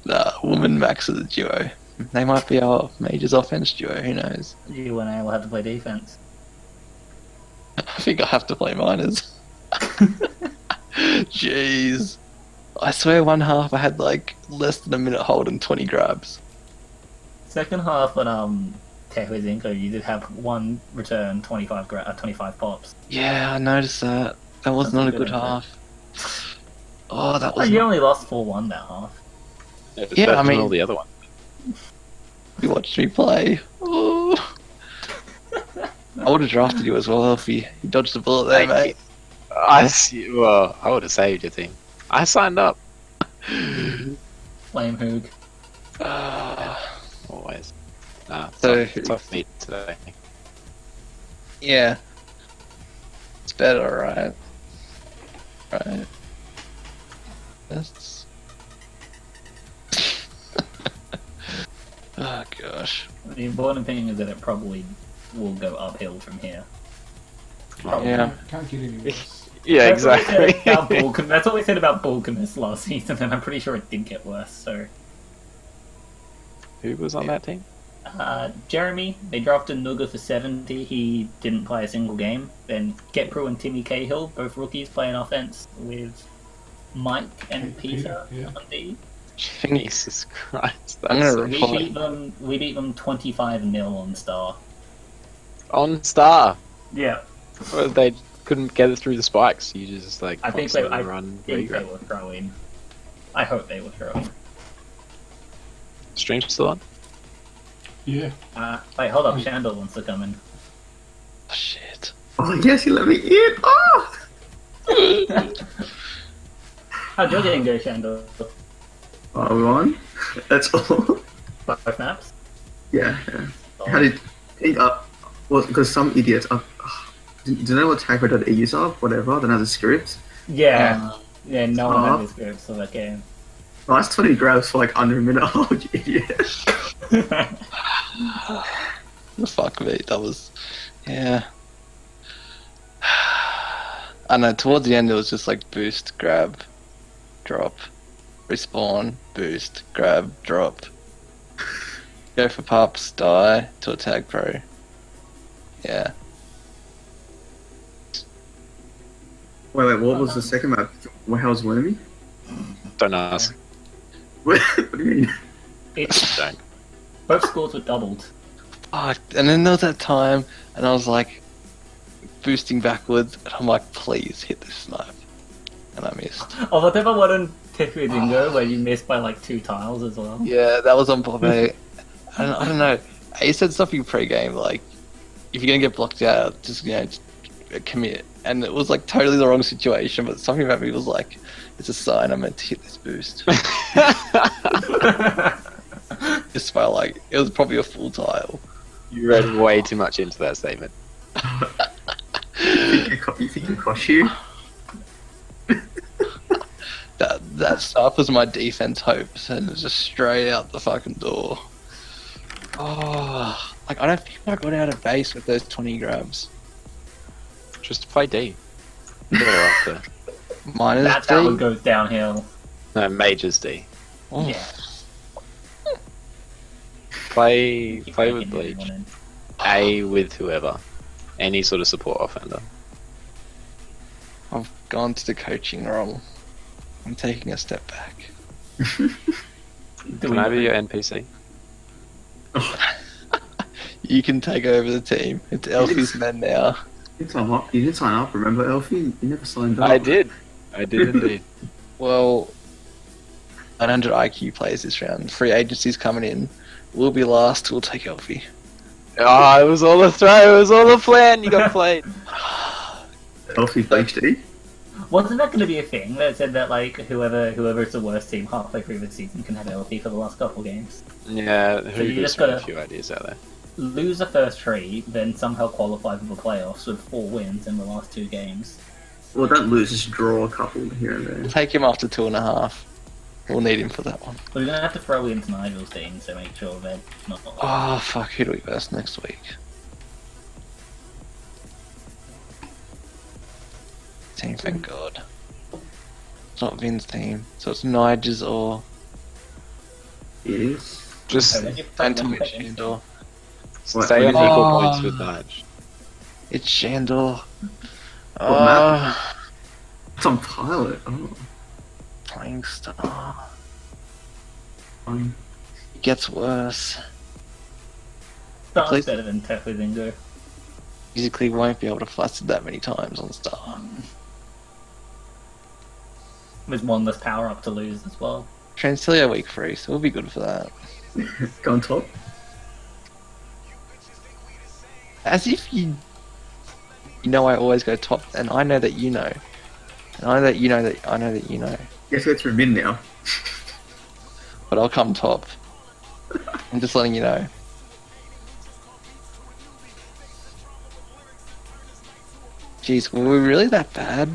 Nah, Woman Max is a duo. They might be our Majors offense duo, who knows? You and I will have to play defense. I think I have to play Miners. Jeez. I swear one half I had like less than a minute hold and 20 grabs. Second half on Tehuitzingo, you did have one return, 25 pops. Yeah, I noticed that. That was That's not a a good good half. Oh, that Oh, was. you only lost 4-1 that half. It was Yeah, better I than mean- all the other ones. You watched me play. Oh. I would have drafted you as well if you dodged the bullet there, mate. Well, I would have saved your team. I signed up. Flame Hoog. Always. Nah, So- tough meet today. Yeah. It's better, right? Right. That's... oh, gosh. The important thing is that it probably will go uphill from here. Yeah. Can't get any worse. Yeah, That's what we said exactly. about that's what we said about Balkanis last season, and I'm pretty sure it did get worse. So, Who was on that team? Jeremy, they drafted Nooga for 70. He didn't play a single game. Then Getpro and Timmy Cahill, both rookies, playing offense with Mike and Peter Yeah. on D. Jesus Christ. I'm That's gonna We beat them 25-0 on Star. on Star. Yeah, Well, they couldn't get it through the spikes. You just like I think they. constantly I run think they regrab. were throwing. I hope they were throwing. Stream still on? Yeah. Wait, hold up. Shandor wants to come in. Oh, shit. Oh yes, you let me in. Oh! How'd your game go, Shandor? Oh, we won. That's all. Both maps? Yeah. How did think up? Well, because some idiots up. Do you know what Taco.eu is up? Whatever. Don't have the script. Yeah. Yeah, no one Oh. had this group, so that game. Last 20 grabs for like under a minute. Oh, you idiot. Fuck me, that was... Yeah. I know, towards the end it was just like boost, grab, drop, respawn, boost, grab, drop. Go for pups, die, to attack pro. Yeah. Wait, what was the second map? How's Wormy? Don't ask. What do you mean? It's, Don't. both scores were doubled. Fuck. And then there was that time, and I was like, boosting backwards, and I'm like, please hit this snipe. And I missed. Oh, whatever one on Tehuitzingo where you missed by like 2 tiles as well. Yeah, that was on Bob. I don't know. He said something pre-game, like, if you're gonna get blocked out, just, just commit. And it was like totally the wrong situation, but something about me was like, it's a sign I'm meant to hit this boost. Just by like, it was probably a full tile. You read way too much into that statement. You think it cost you? That stuff was my defense hopes, and it was just straight out the fucking door. Oh, like I don't think I got out of base with those 20 grabs. Just play D. They're up there. Minus That's how it goes downhill. No, Majors D. Oh, Yeah. Play Keep with making everyone Bleach. in. A with whoever. Any sort of support offender. I've gone to the coaching wrong. I'm taking a step back. Do Can we I know- be your NPC? You can take over the team. It's Elfie's men now. You didn't sign up, remember, Elfie? You never signed up. I did indeed. Well, 900 IQ plays this round. Free agencies coming in. We'll be last. We'll take Elfie. Oh, it was all a throw. It was all a plan. You got played. Elfie HD? Wasn't that going to be a thing that said that like whoever's the worst team halfway through the season can have LP for the last couple games? Yeah, you who just just got gotta- a few ideas out there. Lose the first 3, then somehow qualify for the playoffs with 4 wins in the last 2 games. Well, don't lose, just draw a couple here and We'll there. take him after 2.5. We'll need him for that one. We're going to have to throw into Nigel's team to make sure they're not. Oh, fuck. Who do we verse next week? Team, thank God. It's not Vin's team. So it's Nigel's or... It is. Just Okay, then you play Don't tell me them it's against- Shandor. stay on what- equal Oh. points with Nige. It's Shandor. What map? It's on pilot. Oh. playing star. It gets worse. Star's Please- better than Tehuitzingo. Physically won't be able to flash it that many times on star. With one less power up to lose as well. Transilia week 3, so we'll be good for that. Go on top. As if you know I always go top, and I know that you know. And I know that you know that I know that you know. Guess go through mid now. But I'll come top. I'm just letting you know. Jeez, were we really that bad?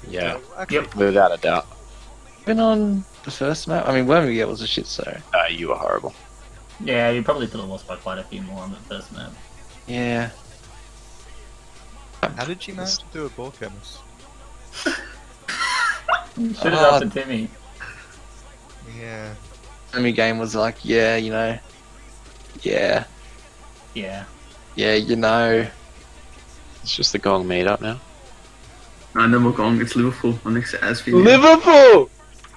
Yeah, Yep. without a doubt. Even on the first map? I mean, Wormy was a shit, so. You were horrible. Yeah, you probably could have lost by quite a few more on the first map. Yeah. How did you manage to do a ball chemist? Should have asked to Timmy. Yeah. Wormy game was like, yeah, you know. Yeah. Yeah. Yeah, you know. It's just the Gong meetup now. No more gong. It's Liverpool. I'm next to Asby. Liverpool!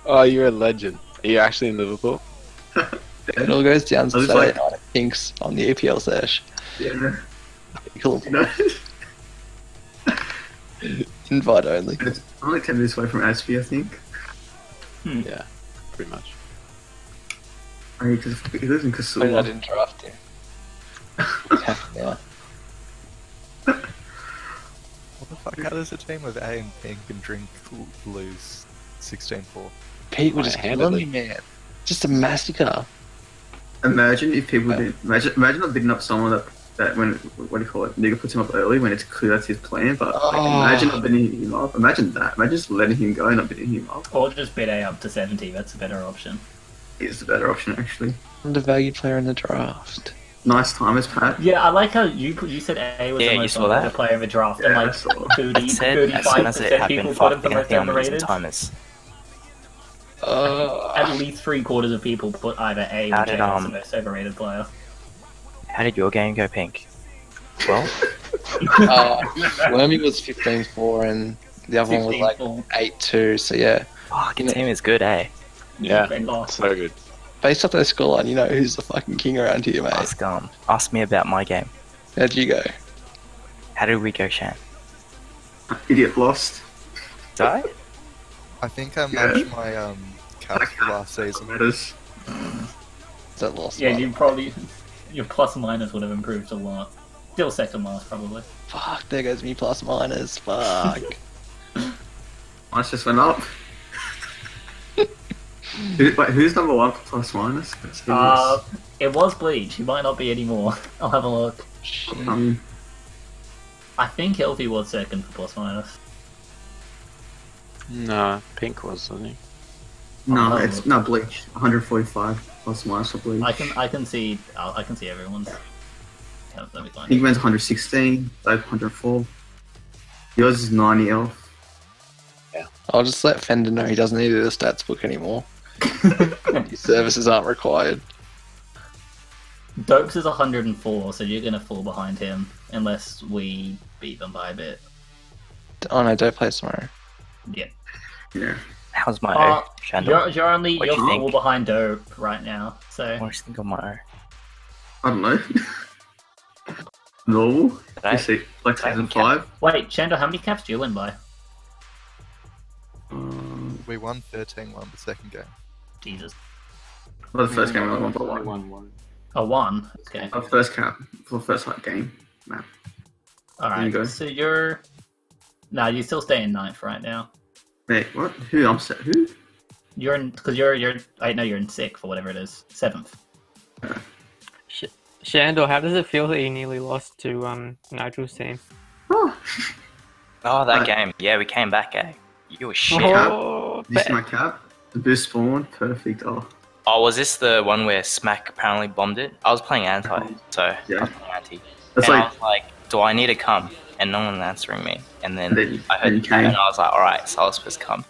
Oh, you're a legend. Are you actually in Liverpool? It all goes down to I was Saturday like- night at Pinks on the EPL sesh. Yeah. Cool. You know? Invite only. It's only 10 minutes away from Asby, I think. Yeah, pretty much. I mean, because he lives in I Kasua. didn't draft him. Yeah. What the fuck? How does a team with A and Pink and Drink lose 16-4? Pete would just handle Handedly. me, man. Just a massacre. Imagine if people did. Imagine not bidding up someone that when what do you call it? Nigga puts him up early when it's clear that's his plan. But like, imagine not bidding him up. Imagine that. Imagine just letting him go and not bidding him up. Or just bid A up to 70, that's a better option. Is the better option actually. Undervalued player in the draft. Nice timers, Pat. Yeah, I like how you said A was Yeah, the you most saw that. underrated player of the draft, Yeah, and I like saw it. 30, It said as soon as it 35% happened, people put him the I most think I'm using underrated. timers. At least 3/4 of people put either A or How J did, as the most overrated player. How did your game go, Pink? Well, Wormy was 15-4 and the other one was like 16-4. 8-2, so yeah. fuck, your team is good, eh? Yeah, They lost. so good. Based off that scoreline, you know who's the fucking king around here, mate. Ask me about my game. How'd you go? How did we go, Shan? Idiot lost. Did I? I think I managed my caps for last season. Matters. Is that lost? Yeah, one? you probably your plus minus would have improved a lot. Still second last probably. Fuck, there goes me plus minus. Fuck. Minus just went up. Wait, who's number one for plus minus? It was Bleach. He might not be anymore. I'll have a look. I think Elfie was second for plus minus. No, Pink was, wasn't he? No, Oh, it's no Bleach. 145 plus minus for Bleach. I can see everyone's. Yeah, let me find it. Pigman's 116, Dope 104. Yours is 90 elf. I'll just let Fender know he doesn't need the stats book anymore. His services aren't required. Dopes is 104, so you're gonna fall behind him unless we beat them by a bit. Oh no, don't play tomorrow. Yeah. Yeah. How's my O, Shandor? You're only What do you fall think? behind Dope right now. So What do you think of my O? I don't know. Normal. Did I- You see, like did I season cap- 5. wait, Shando, how many caps do you win by? We won 13-1 the second game. Jesus. Well, the first game I won by 1. 1-1. Oh, one. Okay. First cap for the first game map. All There you go. right. So you're. No, you still stay in ninth right now. Wait, what? Who? I'm set. Who? You're in because you're. I know you're in sixth or whatever it is. Seventh. Shandor, how does it feel that you nearly lost to Nigel's team? Oh, Oh, that Right. game. Yeah, we came back, eh? You were shit. Oh, this is my cap. The boost spawn. Perfect. Oh, Oh, was this the one where Smack apparently bombed it? I was playing anti, so Yeah. I was playing anti. that's And I like. was like, do I need to come? And no one was answering me. And then And then- I heard then you you and came. I was like, alright, so I was supposed to come.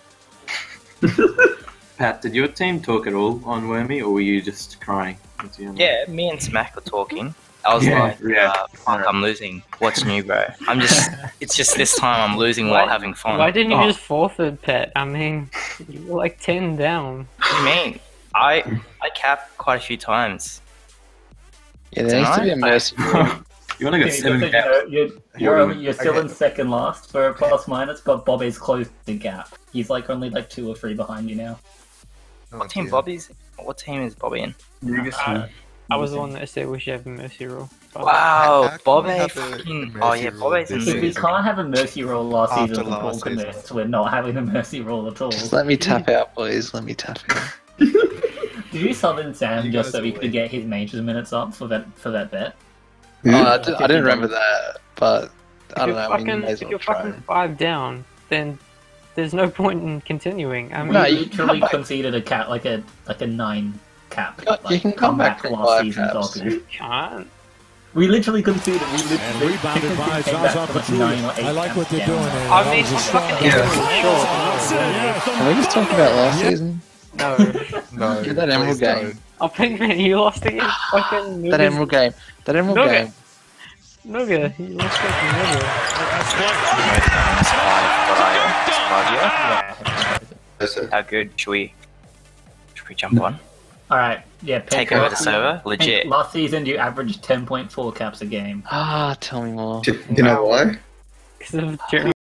Pat, did your team talk at all on Wormy, or were you just crying? Yeah, me and Smack were talking. I was Yeah, like, yeah. fuck, I'm losing. What's new, bro? It's just this time I'm losing while having fun. Why didn't you Oh, just forfeit, Pet? I mean, you're like 10 down. What do you mean? I capped quite a few times. Yeah, there needs to be a mercy rule. You only got Yeah, 7 just so caps. you're still in second last for a plus minus, but Bobby's closed the gap. He's like only like 2 or 3 behind you now. What team Bobby's? What team is Bobby in? I was the one that said we should have a mercy rule. But Wow, How can we Bobby have a fucking. mercy Oh yeah, rule Bobby's in this If we Noogers. can't have a mercy roll last After season, last Paul season. commits, we're not having a mercy roll at all. Just let me tap out, boys. Let me tap out. Did you summon Sam You just guys so he are could late. get his mages minutes up for that bet? Oh, I didn't remember that, but I don't know. I mean, you may as if well you're try. fucking 5 down, then there's no point in continuing. I mean, We No, you literally come back. conceded a cap like a 9 cap. You Like, can come back from last 5 season, caps. Doku. can't. We literally conceded. We literally And rebounded by came back Zaza from like Pachulia. 9 or 8 I like what caps they're down. doing there. I That mean, was a fucking strong- Can we just talk about last season? No. No, Yeah, that emerald please game. don't. Oh, Pinkman, you lost against fucking That emerald game. That emerald Nooga. game. Nooga, you lost fucking Nooga. How good should we jump on? Alright, yeah. Take Pink, over the server? Pink, Legit. last season you averaged 10.4 caps a game. Ah, tell me more. Do you know why? Because of Jeremy